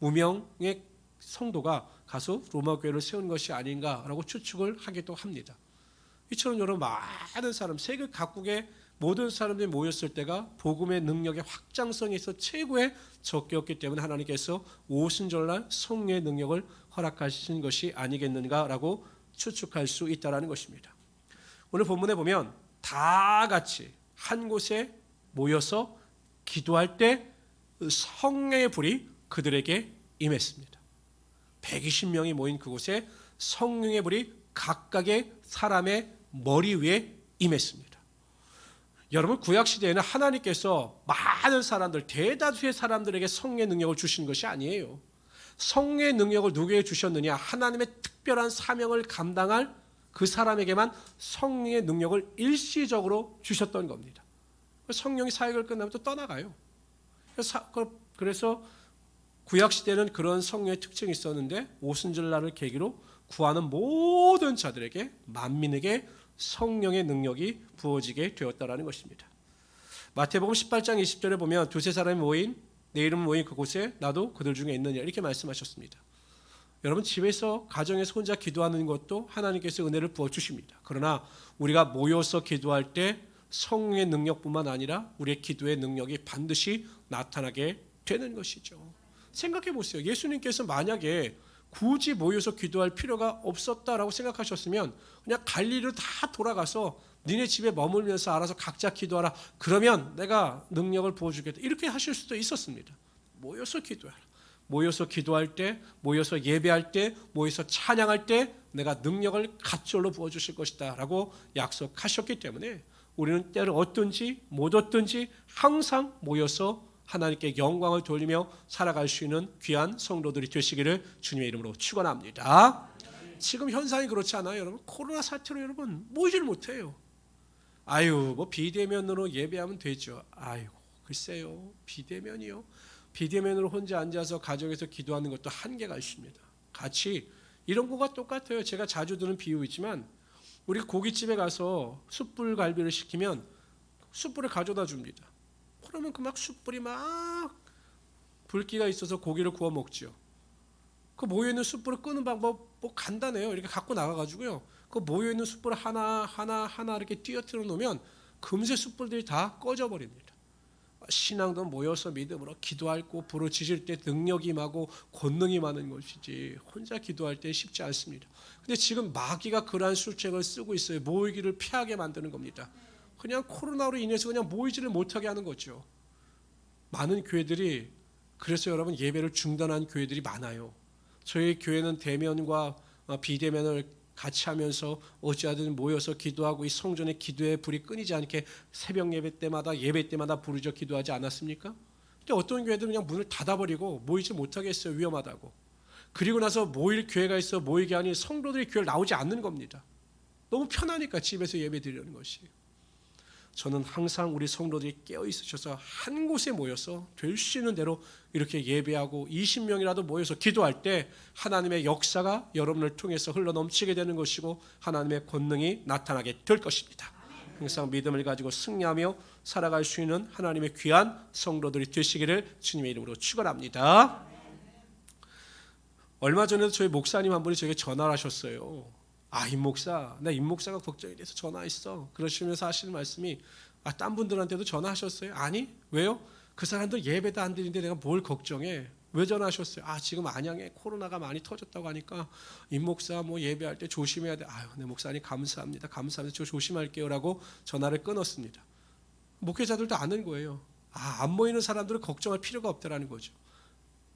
무명의 성도가 가서 로마 교회를 세운 것이 아닌가라고 추측을 하기도 합니다. 이처럼 여러분 많은 사람, 세계 각국의 모든 사람들이 모였을 때가 복음의 능력의 확장성에 있어 최고의 적기였기 때문에 하나님께서 오순절날 성령의 능력을 허락하신 것이 아니겠는가라고 추측할 수 있다는 것입니다. 오늘 본문에 보면 다 같이 한 곳에 모여서 기도할 때 성령의 불이 그들에게 임했습니다. 120명이 모인 그곳에 성령의 불이 각각의 사람의 머리 위에 임했습니다. 여러분 구약시대에는 하나님께서 많은 사람들, 대다수의 사람들에게 성령의 능력을 주신 것이 아니에요. 성령의 능력을 누구에게 주셨느냐? 하나님의 특별한 사명을 감당할 그 사람에게만 성령의 능력을 일시적으로 주셨던 겁니다. 성령이 사역을 끝나면 또 떠나가요. 그래서 구약시대는 그런 성령의 특징이 있었는데 오순절날을 계기로 구하는 모든 자들에게 만민에게 성령의 능력이 부어지게 되었다는 것입니다. 마태복음 18장 20절에 보면 두세 사람이 모인 내 이름 모인 그곳에 나도 그들 중에 있느냐 이렇게 말씀하셨습니다. 여러분 집에서 가정에서 혼자 기도하는 것도 하나님께서 은혜를 부어주십니다. 그러나 우리가 모여서 기도할 때 성령의 능력뿐만 아니라 우리의 기도의 능력이 반드시 나타나게 되는 것이죠. 생각해 보세요. 예수님께서 만약에 굳이 모여서 기도할 필요가 없었다라고 생각하셨으면 그냥 갈릴리로 다 돌아가서 니네 집에 머물면서 알아서 각자 기도하라. 그러면 내가 능력을 부어주겠다. 이렇게 하실 수도 있었습니다. 모여서 기도하라. 모여서 기도할 때, 모여서 예배할 때, 모여서 찬양할 때 내가 능력을 가출로 부어주실 것이다 라고 약속하셨기 때문에 우리는 때를 얻든지 못 얻든지 항상 모여서 하나님께 영광을 돌리며 살아갈 수 있는 귀한 성도들이 되시기를 주님의 이름으로 축원합니다. 지금 현상이 그렇지 않아요, 여러분? 코로나 사태로 여러분 모이질 못해요. 아유, 뭐 비대면으로 예배하면 되죠. 아이고, 글쎄요, 비대면이요. 비대면으로 혼자 앉아서 가정에서 기도하는 것도 한계가 있습니다. 같이 이런 거가 똑같아요. 제가 자주 드는 비유이지만 우리 고깃집에 가서 숯불 갈비를 시키면 숯불을 가져다 줍니다. 그러면 그 막 숯불이 막 불기가 있어서 고기를 구워 먹죠. 그 모여 있는 숯불을 끄는 방법 뭐 간단해요. 이렇게 갖고 나가가지고요. 그 모여 있는 숯불을 하나 이렇게 띄어뜨려 놓으면 금세 숯불들이 다 꺼져 버립니다. 신앙도 모여서 믿음으로 기도하고 부르짖을 때 능력이 임하고 권능이 많은 것이지 혼자 기도할 때 쉽지 않습니다. 근데 지금 마귀가 그러한 술책을 쓰고 있어요. 모이기를 피하게 만드는 겁니다. 그냥 코로나로 인해서 그냥 모이지를 못하게 하는 거죠. 많은 교회들이 그래서 여러분 예배를 중단한 교회들이 많아요. 저희 교회는 대면과 비대면을 같이 하면서 어찌하든 모여서 기도하고 이 성전의 기도의 불이 끊이지 않게 새벽 예배 때마다 부르짖어 기도하지 않았습니까? 근데 어떤 교회들은 그냥 문을 닫아버리고 모이지 못하게 했어요. 위험하다고. 그리고 나서 모일 교회가 있어 모이게 하니 성도들이 교회를 나오지 않는 겁니다. 너무 편하니까 집에서 예배 드리는 것이. 저는 항상 우리 성도들이 깨어 있으셔서 한 곳에 모여서 될 수 있는 대로 이렇게 예배하고 20명이라도 모여서 기도할 때 하나님의 역사가 여러분을 통해서 흘러넘치게 되는 것이고 하나님의 권능이 나타나게 될 것입니다. 항상 믿음을 가지고 승리하며 살아갈 수 있는 하나님의 귀한 성도들이 되시기를 주님의 이름으로 축원합니다. 얼마 전에도 저희 목사님 한 분이 저에게 전화를 하셨어요. 임 목사, 나 임 목사가 걱정이 돼서 전화했어. 그러시면서 하시는 말씀이 딴 분들한테도 전화하셨어요? 아니, 왜요? 그 사람들 예배도 안 드리는데 내가 뭘 걱정해? 왜 전화하셨어요? 지금 안양에 코로나가 많이 터졌다고 하니까 임 목사 뭐 예배할 때 조심해야 돼. 네 목사님 감사합니다. 저 조심할게요라고 전화를 끊었습니다. 목회자들도 아는 거예요. 안 모이는 사람들은 걱정할 필요가 없다라는 거죠.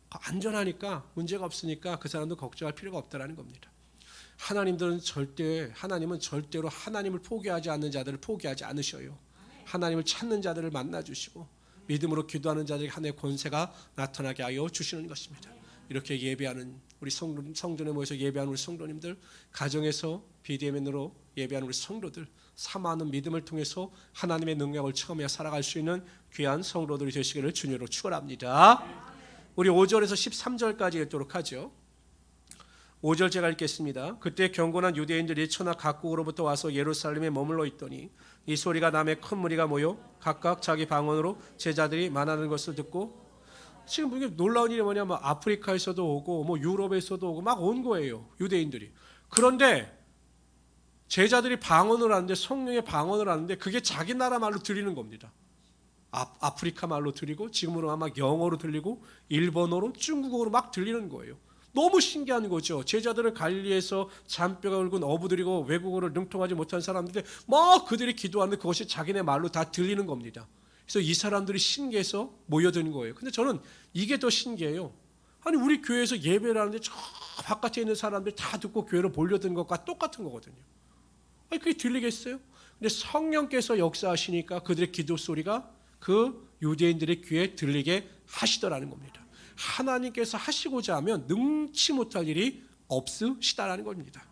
안전하니까 문제가 없으니까 그 사람도 걱정할 필요가 없다라는 겁니다. 하나님은 절대로 하나님을 포기하지 않는 자들을 포기하지 않으셔요. 하나님을 찾는 자들을 만나주시고 믿음으로 기도하는 자들에게 하나님의 권세가 나타나게 하여 주시는 것입니다. 이렇게 예배하는 우리 성전에 모여서 예배하는 우리 성도님들, 가정에서 비대면으로 예배하는 우리 성도들, 사모하는 믿음을 통해서 하나님의 능력을 체험해 살아갈 수 있는 귀한 성도들이 되시기를 주님으로 축원합니다. 우리 5절에서 13절까지 읽도록 하죠. 5절 제가 읽겠습니다. 그때 경건한 유대인들이 천하 각국으로부터 와서 예루살렘에 머물러 있더니 이 소리가 남의 큰 무리가 모여 각각 자기 방언으로 제자들이 말하는 것을 듣고, 지금 이게 놀라운 일이 뭐냐면 아프리카에서도 오고 유럽에서도 오고 막 온 거예요, 유대인들이. 그런데 제자들이 방언을 하는데, 성령의 방언을 하는데 그게 자기 나라 말로 들리는 겁니다. 아프리카 말로 들리고, 지금으로 아마 영어로 들리고, 일본어로, 중국어로 막 들리는 거예요. 너무 신기한 거죠. 제자들은 갈릴리에서 잔뼈가 굵은 어부들이고 외국어를 능통하지 못한 사람들인데 그들이 기도하는데 그것이 자기네 말로 다 들리는 겁니다. 그래서 이 사람들이 신기해서 모여드는 거예요. 근데 저는 이게 더 신기해요. 우리 교회에서 예배를 하는데 저 바깥에 있는 사람들이 다 듣고 교회로 몰려드는 것과 똑같은 거거든요. 그게 들리겠어요? 근데 성령께서 역사하시니까 그들의 기도 소리가 그 유대인들의 귀에 들리게 하시더라는 겁니다. 하나님께서 하시고자 하면 능치 못할 일이 없으시다라는 겁니다.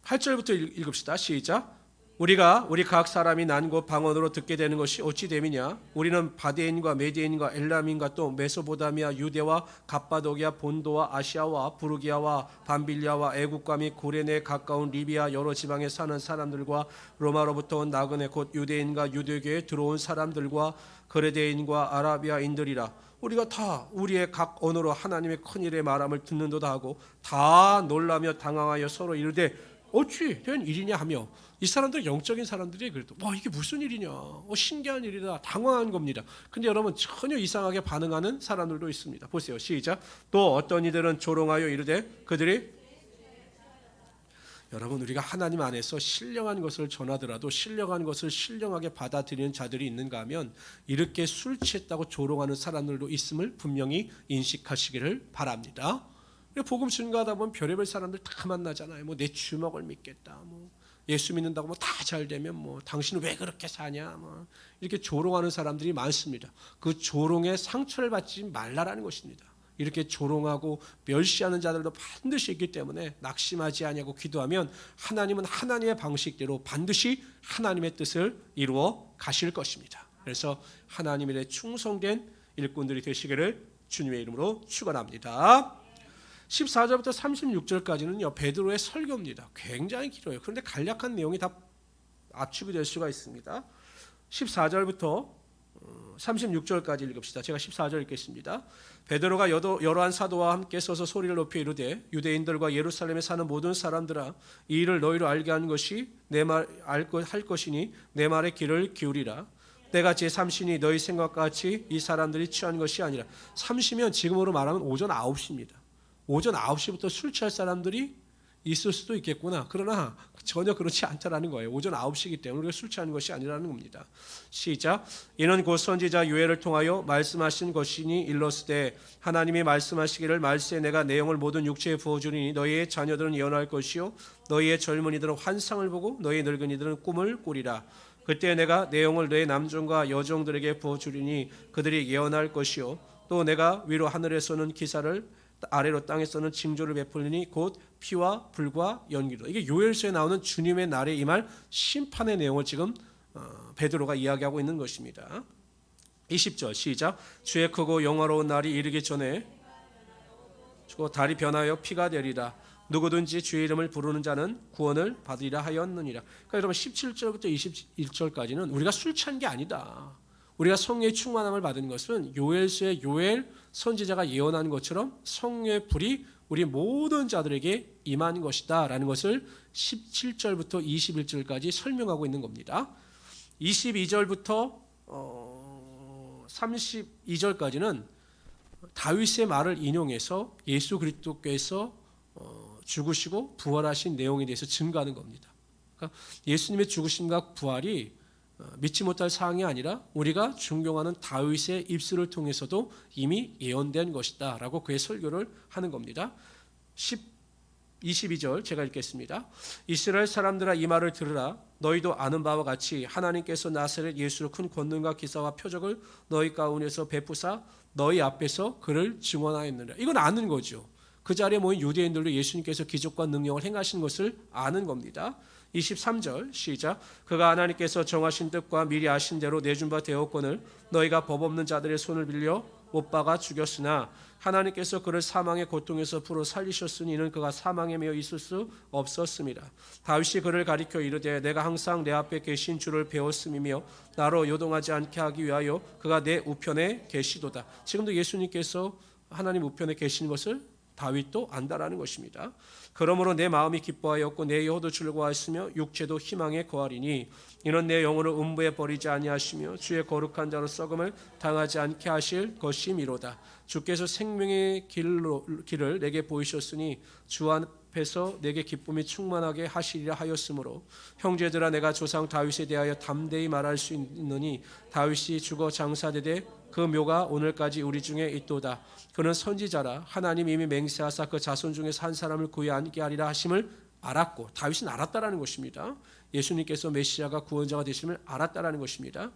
8절부터 읽읍시다. 시작. 우리 각 사람이 난 곳 방언으로 듣게 되는 것이 어찌 됨이냐? 우리는 바데인과 메디인과 엘람인과 또 메소포타미아, 유대와 갑바도기아, 본도와 아시아와 부르기아와 밤빌리아와 애국과 및 구레네에 가까운 리비아 여러 지방에 사는 사람들과 로마로부터 온 나그네 곧 유대인과 유대교에 들어온 사람들과 그레데인과 아라비아인들이라. 우리가 다 우리의 각 언어로 하나님의 큰 일의 말함을 듣는도다 하고 다 놀라며 당황하여 서로 이르되 어찌 된 일이냐 하며, 이 사람들 영적인 사람들이 그래도 이게 무슨 일이냐, 신기한 일이다, 당황한 겁니다. 근데 여러분 전혀 이상하게 반응하는 사람들도 있습니다. 보세요. 시작. 또 어떤 이들은 조롱하여 이르되 그들이, 여러분 우리가 하나님 안에서 신령한 것을 전하더라도 신령한 것을 신령하게 받아들이는 자들이 있는가 하면 이렇게 술 취했다고 조롱하는 사람들도 있음을 분명히 인식하시기를 바랍니다. 복음 증거하다 보면 별의별 사람들 다 만나잖아요. 내 주먹을 믿겠다, 예수 믿는다고 다 잘 되면 당신은 왜 그렇게 사냐, 이렇게 조롱하는 사람들이 많습니다. 그 조롱에 상처를 받지 말라라는 것입니다. 이렇게 조롱하고 멸시하는 자들도 반드시 있기 때문에 낙심하지 아니하고 기도하면 하나님은 하나님의 방식대로 반드시 하나님의 뜻을 이루어 가실 것입니다. 그래서 하나님의 충성된 일꾼들이 되시기를 주님의 이름으로 축원합니다. 14절부터 36절까지는요 베드로의 설교입니다. 굉장히 길어요. 그런데 간략한 내용이 다 압축이 될 수가 있습니다. 14절부터 36절까지 읽읍시다. 제가 14절 읽겠습니다. 베드로가 여러한 사도와 함께 서서 소리를 높여 이르되 유대인들과 예루살렘에 사는 모든 사람들아, 이 일을 너희로 알게 한 것이 내 말 할 것이니 내 말에 귀를 기울이라. 때가 제3시니 너희 생각과 같이 이 사람들이 취한 것이 아니라. 3시면 지금으로 말하면 오전 9시입니다. 오전 9시부터 술 취할 사람들이 있을 수도 있겠구나. 그러나 전혀 그렇지 않다라는 거예요. 오전 9시이기 때문에 우리가 술 취하는 것이 아니라는 겁니다. 시작. 이는 곧 선지자 요엘을 통하여 말씀하신 것이니 일렀으되 하나님이 말씀하시기를 말세 내가 내 영을 모든 육체에 부어주리니 너희의 자녀들은 예언할 것이요 너희의 젊은이들은 환상을 보고 너희 늙은이들은 꿈을 꾸리라. 그때 내가 내 영을 너희 남종과 여종들에게 부어주리니 그들이 예언할 것이요 또 내가 위로 하늘에서는 기사를 아래로 땅에서는 징조를 베풀리니 곧 피와 불과 연기로. 이게 요엘서에 나오는 주님의 날에 임할 심판의 내용을 지금 베드로가 이야기하고 있는 것입니다. 20절 시작. 주의 크고 영화로운 날이 이르기 전에 주고 달이 변하여 피가 되리라. 누구든지 주의 이름을 부르는 자는 구원을 받으리라 하였느니라. 그러니까 여러분 17절부터 21절까지는 우리가 술 취한 게 아니다. 우리가 성령의 충만함을 받은 것은 요엘서의 요엘 선지자가 예언한 것처럼 성령의 불이 우리 모든 자들에게 임한 것이다 라는 것을 17절부터 21절까지 설명하고 있는 겁니다. 22절부터 32절까지는 다윗의 말을 인용해서 예수 그리스도께서 죽으시고 부활하신 내용에 대해서 증거하는 겁니다. 그러니까 예수님의 죽으심과 부활이 믿지 못할 사항이 아니라 우리가 존경하는 다윗의 입술을 통해서도 이미 예언된 것이다 라고 그의 설교를 하는 겁니다. 22절 제가 읽겠습니다. 이스라엘 사람들아 이 말을 들으라. 너희도 아는 바와 같이 하나님께서 나사렛 예수로 큰 권능과 기사와 표적을 너희 가운데서 베푸사 너희 앞에서 그를 증언하였느니라. 이건 아는 거죠. 그 자리에 모인 유대인들도 예수님께서 기적과 능력을 행하신 것을 아는 겁니다. 23절 시작. 그가 하나님께서 정하신 뜻과 미리 아신 대로 내준 바 대업권을 너희가 법 없는 자들의 손을 빌려 못 박아 죽였으나 하나님께서 그를 사망의 고통에서 풀어 살리셨으니 이는 그가 사망에 매여 있을 수 없었습니다. 다윗이 그를 가리켜 이르되 내가 항상 내 앞에 계신 주를 배웠음이며 나로 요동하지 않게 하기 위하여 그가 내 우편에 계시도다. 지금도 예수님께서 하나님 우편에 계신 것을 다윗도 안다라는 것입니다. 그러므로 내 마음이 기뻐하였고 내 혀도 즐거워하였으며 육체도 희망에 거하리니 이는 내 영혼을 음부에 버리지 아니하시며 주의 거룩한 자로 썩음을 당하지 않게 하실 것이미로다. 주께서 생명의 길을 내게 보이셨으니 주 앞에서 내게 기쁨이 충만하게 하시리라 하였으므로 형제들아 내가 조상 다윗에 대하여 담대히 말할 수 있느니 다윗이 죽어 장사되되 그 묘가 오늘까지 우리 중에 있도다. 그는 선지자라 하나님 이미 맹세하사 그 자손 중에서 한 사람을 구해 앉게 하리라 하심을 알았고 다윗은 알았다라는 것입니다. 예수님께서 메시아가 구원자가 되심을 알았다라는 것입니다.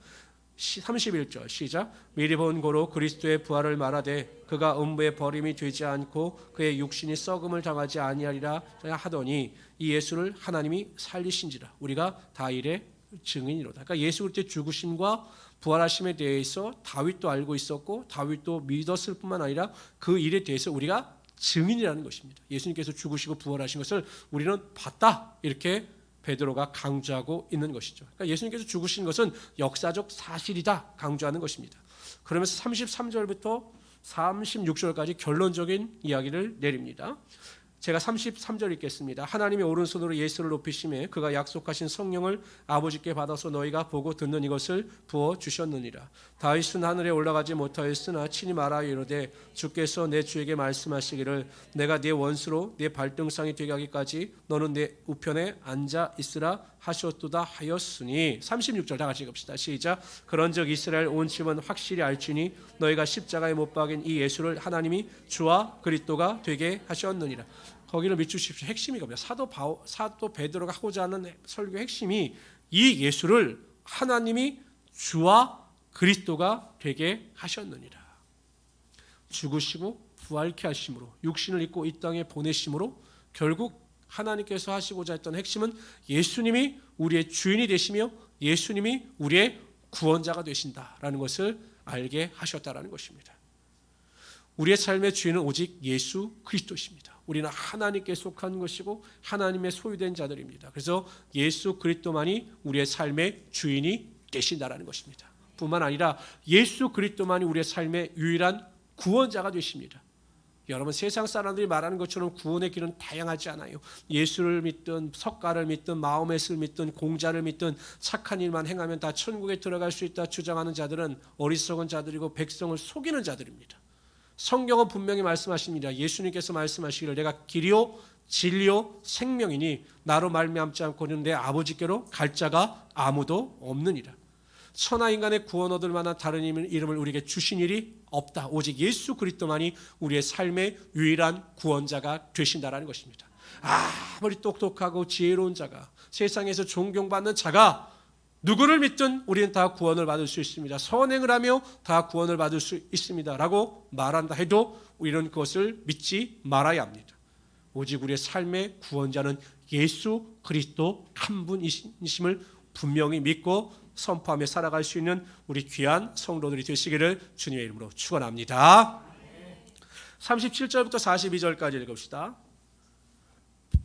31절 시작. 미리 본 고로 그리스도의 부활을 말하되 그가 음부에 버림이 되지 않고 그의 육신이 썩음을 당하지 아니하리라 하더니 이 예수를 하나님이 살리신지라. 우리가 다 일의 증인이로다. 그러니까 예수 그리스도의 죽으심과 부활하심에 대해서 다윗도 알고 있었고 다윗도 믿었을 뿐만 아니라 그 일에 대해서 우리가 증인이라는 것입니다. 예수님께서 죽으시고 부활하신 것을 우리는 봤다. 이렇게 베드로가 강조하고 있는 것이죠. 그러니까 예수님께서 죽으신 것은 역사적 사실이다 강조하는 것입니다. 그러면서 33절부터 36절까지 결론적인 이야기를 내립니다. 제가 33절 읽겠습니다. 하나님의 오른손으로 예수를 높이심에 그가 약속하신 성령을 아버지께 받아서 너희가 보고 듣는 이것을 부어 주셨느니라. 다윗은 하늘에 올라가지 못하였으나 친히 말하여 이르되 주께서 내 주에게 말씀하시기를 내가 네 원수로 네 발등상이 되게 하기까지 너는 내 우편에 앉아 있으라 하셨도다 하였으니 36절 다 같이 읽읍시다. 시작. 그런즉 이스라엘 온 집은 확실히 알지니 너희가 십자가에 못 박인 이 예수를 하나님이 주와 그리스도가 되게 하셨느니라. 거기를 밑주십시오. 핵심이 겁니다. 사도 베드로가 하고자 하는 설교 핵심이 이 예수를 하나님이 주와 그리스도가 되게 하셨느니라. 죽으시고 부활케 하심으로 육신을 입고 이 땅에 보내심으로 결국 하나님께서 하시고자 했던 핵심은 예수님이 우리의 주인이 되시며 예수님이 우리의 구원자가 되신다라는 것을 알게 하셨다라는 것입니다. 우리의 삶의 주인은 오직 예수 그리스도십니다. 우리는 하나님께 속한 것이고 하나님의 소유된 자들입니다. 그래서 예수 그리스도만이 우리의 삶의 주인이 되신다라는 것입니다. 뿐만 아니라 예수 그리스도만이 우리의 삶의 유일한 구원자가 되십니다. 여러분 세상 사람들이 말하는 것처럼 구원의 길은 다양하지 않아요. 예수를 믿든 석가를 믿든 마호멧을 믿든 공자를 믿든 착한 일만 행하면 다 천국에 들어갈 수 있다 주장하는 자들은 어리석은 자들이고 백성을 속이는 자들입니다. 성경은 분명히 말씀하십니다. 예수님께서 말씀하시기를 내가 길이요 진리요 생명이니 나로 말미암지 않고는 내 아버지께로 갈 자가 아무도 없느니라. 천하 인간의 구원 얻을 만한 다른 이름을 우리에게 주신 일이 없다. 오직 예수 그리스도만이 우리의 삶의 유일한 구원자가 되신다라는 것입니다. 아무리 똑똑하고 지혜로운 자가 세상에서 존경받는 자가 누구를 믿든 우리는 다 구원을 받을 수 있습니다. 선행을 하며 다 구원을 받을 수 있습니다. 라고 말한다 해도 우리는 그것을 믿지 말아야 합니다. 오직 우리의 삶의 구원자는 예수 그리스도 한 분이심을 분명히 믿고 선포하며 살아갈 수 있는 우리 귀한 성도들이 되시기를 주님의 이름으로 축원합니다. 37절부터 42절까지 읽읍시다.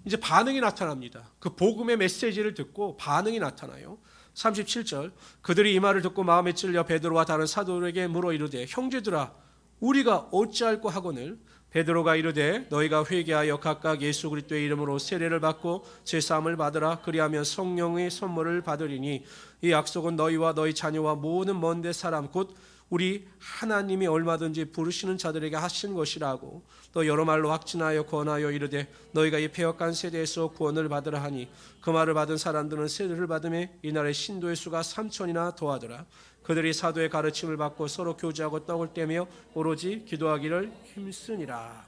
이제 반응이 나타납니다. 그 복음의 메시지를 듣고 반응이 나타나요. 37절, 그들이 이 말을 듣고 마음에 찔려 베드로와 다른 사도들에게 물어 이르되 형제들아 우리가 어찌할꼬 하거늘 베드로가 이르되 너희가 회개하여 각각 예수 그리스도의 이름으로 세례를 받고 제사함을 받으라. 그리하면 성령의 선물을 받으리니 이 약속은 너희와 너희 자녀와 모든 먼데 사람 곧 우리 하나님이 얼마든지 부르시는 자들에게 하신 것이라고 또 여러 말로 확증하여 권하여 이르되 너희가 이 패역한 세대에서 구원을 받으라 하니 그 말을 받은 사람들은 세례를 받음에 이날의 신도의 수가 3,000이나 더하더라. 그들이 사도의 가르침을 받고 서로 교제하고 떡을 떼며 오로지 기도하기를 힘쓰니라.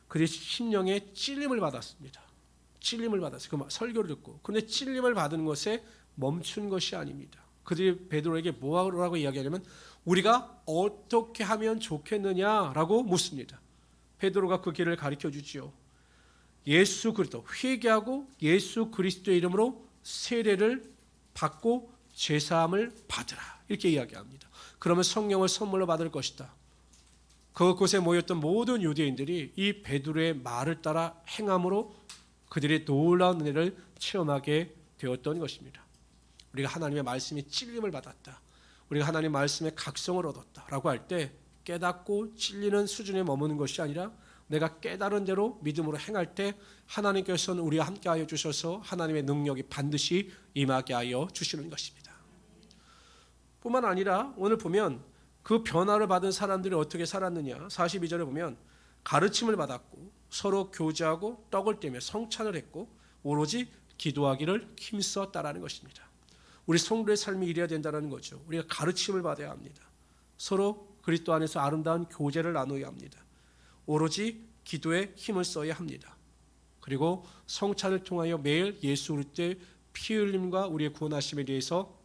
그들이 심령의 찔림을 받았습니다. 찔림을 받았어요. 그 설교를 듣고. 그런데 찔림을 받은 것에 멈춘 것이 아닙니다. 그들이 베드로에게 뭐라고 이야기하냐면 우리가 어떻게 하면 좋겠느냐라고 묻습니다. 베드로가 그 길을 가르쳐 주지요. 예수 그리스도 회개하고 예수 그리스도의 이름으로 세례를 받고 제사함을 받으라 이렇게 이야기합니다. 그러면 성령을 선물로 받을 것이다. 그곳에 모였던 모든 유대인들이 이 베드로의 말을 따라 행함으로 그들의 놀라운 은혜를 체험하게 되었던 것입니다. 우리가 하나님의 말씀에 찔림을 받았다. 우리가 하나님의 말씀에 각성을 얻었다라고 할 때 깨닫고 찔리는 수준에 머무는 것이 아니라 내가 깨달은 대로 믿음으로 행할 때 하나님께서는 우리와 함께하여 주셔서 하나님의 능력이 반드시 임하게 하여 주시는 것입니다. 뿐만 아니라 오늘 보면 그 변화를 받은 사람들이 어떻게 살았느냐. 42절에 보면 가르침을 받았고 서로 교제하고 떡을 떼며 성찬을 했고 오로지 기도하기를 힘썼다라는 것입니다. 우리 성도의 삶이 이래야 된다는 거죠. 우리가 가르침을 받아야 합니다. 서로 그리스도 안에서 아름다운 교제를 나누어야 합니다. 오로지 기도에 힘을 써야 합니다. 그리고 성찬을 통하여 매일 예수 그리스도의 피 흘림과 우리의 구원하심에 대해서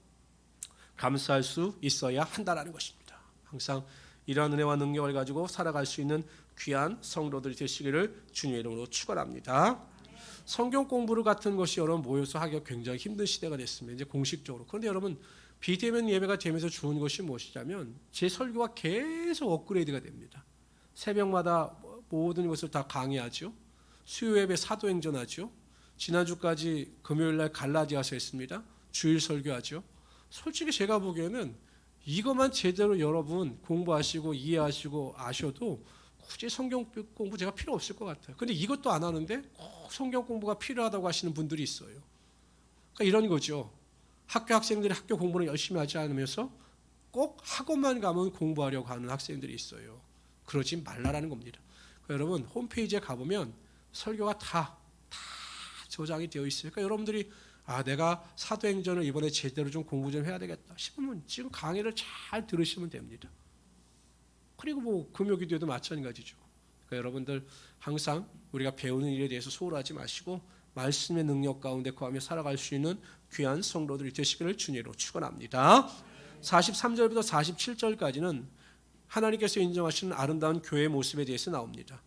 감사할 수 있어야 한다는 것입니다. 항상 이러한 은혜와 능력을 가지고 살아갈 수 있는 귀한 성도들이 되시기를 주님의 이름으로 축원합니다. 성경 공부를 같은 것이 여러분 모여서 하기가 굉장히 힘든 시대가 됐습니다. 이제 공식적으로. 그런데 여러분 비대면 예배가 되면서 좋은 것이 무엇이냐면 제 설교가 계속 업그레이드가 됩니다. 새벽마다 모든 것을 다 강의하죠. 수요 예배 사도행전하죠. 지난주까지 금요일날 갈라디아서 했습니다. 주일 설교하죠. 솔직히 제가 보기에는 이것만 제대로 여러분 공부하시고 이해하시고 아셔도 굳이 성경 공부 제가 필요 없을 것 같아요. 근데 이것도 안 하는데 꼭 성경 공부가 필요하다고 하시는 분들이 있어요. 그러니까 이런 거죠. 학교 학생들이 학교 공부를 열심히 하지 않으면서 꼭 학원만 가면 공부하려고 하는 학생들이 있어요. 그러지 말라라는 겁니다. 그러니까 여러분 홈페이지에 가보면 설교가 다 저장이 되어 있어요. 그러니까 여러분들이 내가 사도행전을 이번에 제대로 좀 공부 좀 해야 되겠다 싶으면 지금 강의를 잘 들으시면 됩니다. 그리고 뭐 금요기도에도 마찬가지죠. 그러니까 여러분들 항상 우리가 배우는 일에 대해서 소홀하지 마시고 말씀의 능력 가운데 거하며 살아갈 수 있는 귀한 성도들이 되시기를 주님으로 축원합니다. 43절부터 47절까지는 하나님께서 인정하시는 아름다운 교회의 모습에 대해서 나옵니다.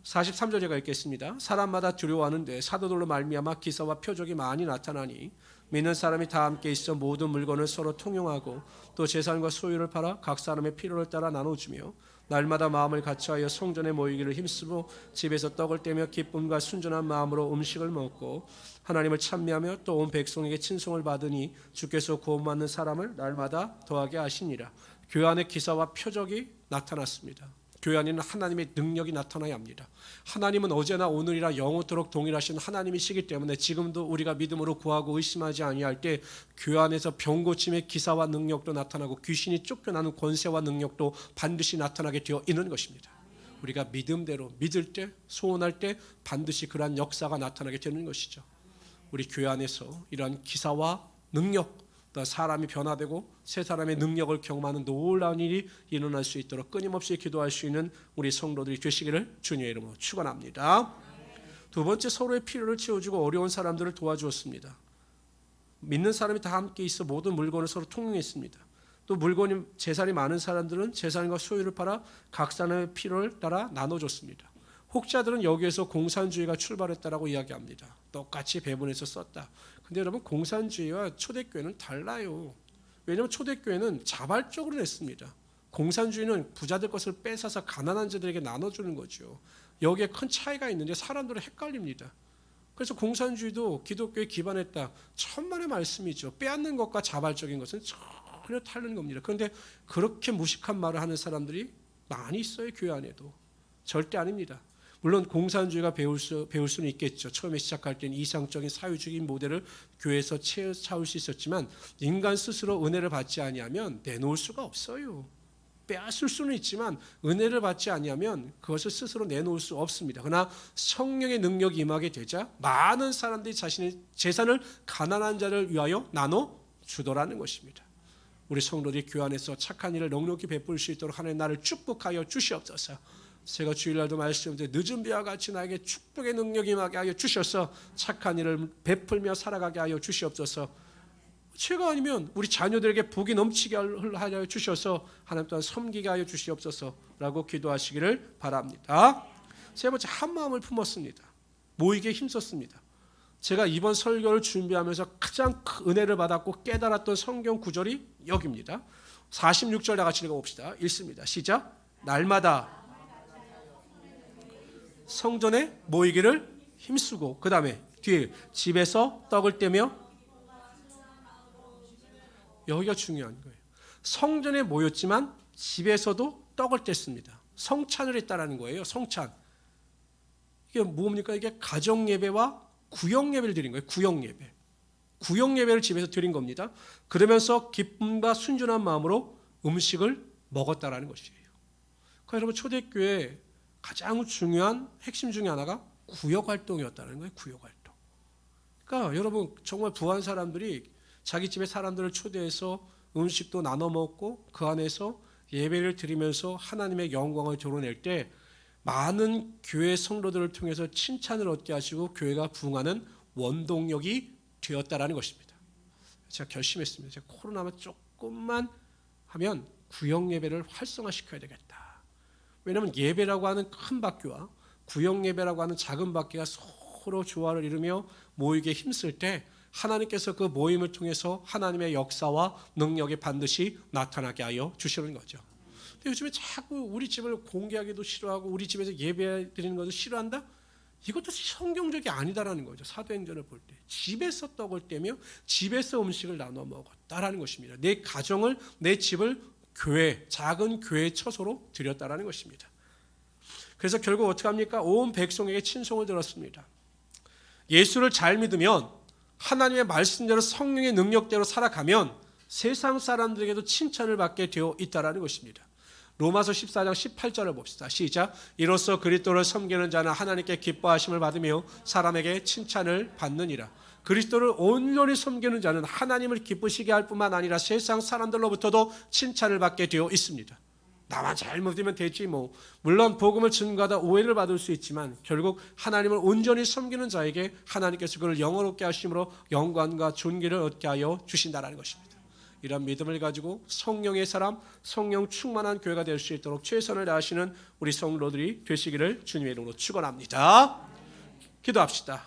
43절 제가 읽겠습니다. 사람마다 두려워하는데 사도들로 말미암아 기사와 표적이 많이 나타나니 믿는 사람이 다 함께 있어 모든 물건을 서로 통용하고 또 재산과 소유를 팔아 각 사람의 필요를 따라 나눠주며 날마다 마음을 같이하여 성전에 모이기를 힘쓰고 집에서 떡을 떼며 기쁨과 순전한 마음으로 음식을 먹고 하나님을 찬미하며 또 온 백성에게 친송을 받으니 주께서 구원받는 사람을 날마다 더하게 하시니라. 교회 안에 기사와 표적이 나타났습니다. 교회 안에는 하나님의 능력이 나타나야 합니다. 하나님은 어제나 오늘이라 영원토록 동일하신 하나님이시기 때문에 지금도 우리가 믿음으로 구하고 의심하지 아니할 때 교회 안에서 병 고침의 기사와 능력도 나타나고 귀신이 쫓겨나는 권세와 능력도 반드시 나타나게 되어 있는 것입니다. 우리가 믿음대로 믿을 때 소원할 때 반드시 그러한 역사가 나타나게 되는 것이죠. 우리 교회 안에서 이러한 기사와 능력 사람이 변화되고 새 사람의 능력을 경험하는 놀라운 일이 일어날 수 있도록 끊임없이 기도할 수 있는 우리 성도들이 되시기를 주님의 이름으로 축원합니다. 두 번째, 서로의 필요를 채워주고 어려운 사람들을 도와주었습니다. 믿는 사람이 다 함께 있어 모든 물건을 서로 통용했습니다. 또 물건이 재산이 많은 사람들은 재산과 소유를 팔아 각 사람의 필요를 따라 나눠줬습니다. 혹자들은 여기에서 공산주의가 출발했다라고 이야기합니다. 똑같이 배분해서 썼다. 근데 여러분 공산주의와 초대교회는 달라요. 왜냐하면 초대교회는 자발적으로 냈습니다. 공산주의는 부자들 것을 뺏어서 가난한 자들에게 나눠주는 거죠. 여기에 큰 차이가 있는데 사람들은 헷갈립니다. 그래서 공산주의도 기독교에 기반했다. 천만의 말씀이죠. 빼앗는 것과 자발적인 것은 전혀 다른 겁니다. 그런데 그렇게 무식한 말을 하는 사람들이 많이 있어요. 교회 안에도. 절대 아닙니다. 물론 공산주의가 배울 수는 있겠죠. 처음에 시작할 때는 이상적인 사회주의 모델을 교회에서 채울 수 있었지만 인간 스스로 은혜를 받지 아니하면 내놓을 수가 없어요. 빼앗을 수는 있지만 은혜를 받지 아니하면 그것을 스스로 내놓을 수 없습니다. 그러나 성령의 능력이 임하게 되자 많은 사람들이 자신의 재산을 가난한 자를 위하여 나눠 주더라는 것입니다. 우리 성도들이 교회 안에서 착한 일을 넉넉히 베풀 수 있도록 하나님 나를 축복하여 주시옵소서. 제가 주일날도 말씀드렸는데 늦은 비와 같이 나에게 축복의 능력이 임하게 하여 주셔서 착한 일을 베풀며 살아가게 하여 주시옵소서. 제가 아니면 우리 자녀들에게 복이 넘치게 하여 주셔서 하나님 또한 섬기게 하여 주시옵소서라고 기도하시기를 바랍니다. 세 번째, 한 마음을 품었습니다. 모이기에 힘썼습니다. 제가 이번 설교를 준비하면서 가장 큰 은혜를 받았고 깨달았던 성경 구절이 여기입니다. 46절 다 같이 읽어봅시다. 읽습니다. 시작. 날마다 성전에 모이기를 힘쓰고, 그 다음에 뒤에 집에서 떡을 떼며, 여기가 중요한 거예요. 성전에 모였지만 집에서도 떡을 뗐습니다. 성찬을 했다라는 거예요. 성찬. 이게 뭡니까? 이게 가정 예배와 구역 예배를 드린 거예요. 구역 예배. 구역 예배를 집에서 드린 겁니다. 그러면서 기쁨과 순전한 마음으로 음식을 먹었다라는 것이에요. 그러니까 여러분 초대교회 가장 중요한 핵심 중에 하나가 구역 활동이었다는 거예요. 구역 활동. 그러니까 여러분 정말 부한 사람들이 자기 집에 사람들을 초대해서 음식도 나눠 먹고 그 안에서 예배를 드리면서 하나님의 영광을 드러낼 때 많은 교회 성도들을 통해서 칭찬을 얻게 하시고 교회가 부흥하는 원동력이 되었다라는 것입니다. 제가 결심했습니다. 제가 코로나만 조금만 하면 구역 예배를 활성화시켜야 되겠다. 왜냐하면 예배라고 하는 큰 바퀴와 구역 예배라고 하는 작은 바퀴가 서로 조화를 이루며 모이게 힘쓸 때 하나님께서 그 모임을 통해서 하나님의 역사와 능력이 반드시 나타나게 하여 주시는 거죠. 근데 요즘에 자꾸 우리 집을 공개하기도 싫어하고 우리 집에서 예배 드리는 것도 싫어한다? 이것도 성경적이 아니다라는 거죠. 사도행전을 볼 때 집에서 떡을 떼며 집에서 음식을 나눠 먹었다라는 것입니다. 내 가정을, 내 집을 교회, 작은 교회 처소로 드렸다라는 것입니다. 그래서 결국 어떻게 합니까? 온 백성에게 친송을 들었습니다. 예수를 잘 믿으면, 하나님의 말씀대로 성령의 능력대로 살아가면 세상 사람들에게도 칭찬을 받게 되어 있다는 것입니다. 로마서 14장 18절을 봅시다. 시작. 이로써 그리스도를 섬기는 자는 하나님께 기뻐하심을 받으며 사람에게 칭찬을 받느니라. 그리스도를 온전히 섬기는 자는 하나님을 기쁘시게 할 뿐만 아니라 세상 사람들로부터도 칭찬을 받게 되어 있습니다. 나만 잘 믿으면 되지 뭐. 물론 복음을 증거하다 오해를 받을 수 있지만 결국 하나님을 온전히 섬기는 자에게 하나님께서 그를 영원롭게 하심으로 영광과 존귀를 얻게 하여 주신다는 것입니다. 이런 믿음을 가지고 성령의 사람, 성령 충만한 교회가 될 수 있도록 최선을 다하시는 우리 성도들이 되시기를 주님의 이름으로 축원합니다. 기도합시다.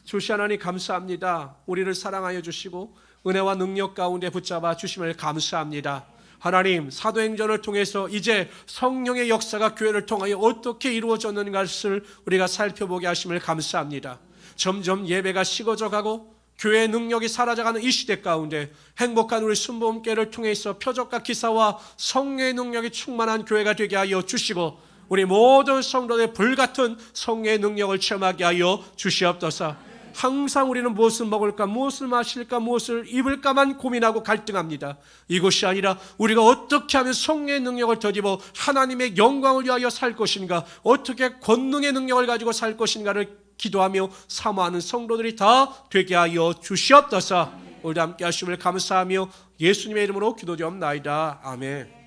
주시 하나님 감사합니다. 우리를 사랑하여 주시고 은혜와 능력 가운데 붙잡아 주심을 감사합니다. 하나님, 사도행전을 통해서 이제 성령의 역사가 교회를 통하여 어떻게 이루어졌는가를 우리가 살펴보게 하심을 감사합니다. 점점 예배가 식어져 가고 교회의 능력이 사라져가는 이 시대 가운데 행복한 우리 순복음교회를 통해서 표적과 기사와 성령의 능력이 충만한 교회가 되게 하여 주시고 우리 모든 성도들의 불같은 성령의 능력을 체험하게 하여 주시옵소서. 항상 우리는 무엇을 먹을까, 무엇을 마실까, 무엇을 입을까만 고민하고 갈등합니다. 이것이 아니라 우리가 어떻게 하면 성령의 능력을 더입어 하나님의 영광을 위하여 살 것인가, 어떻게 권능의 능력을 가지고 살 것인가를 기도하며 사모하는 성도들이 다 되게 하여 주시옵소서. 오늘 함께 하심을 감사하며 예수님의 이름으로 기도드리옵나이다. 아멘.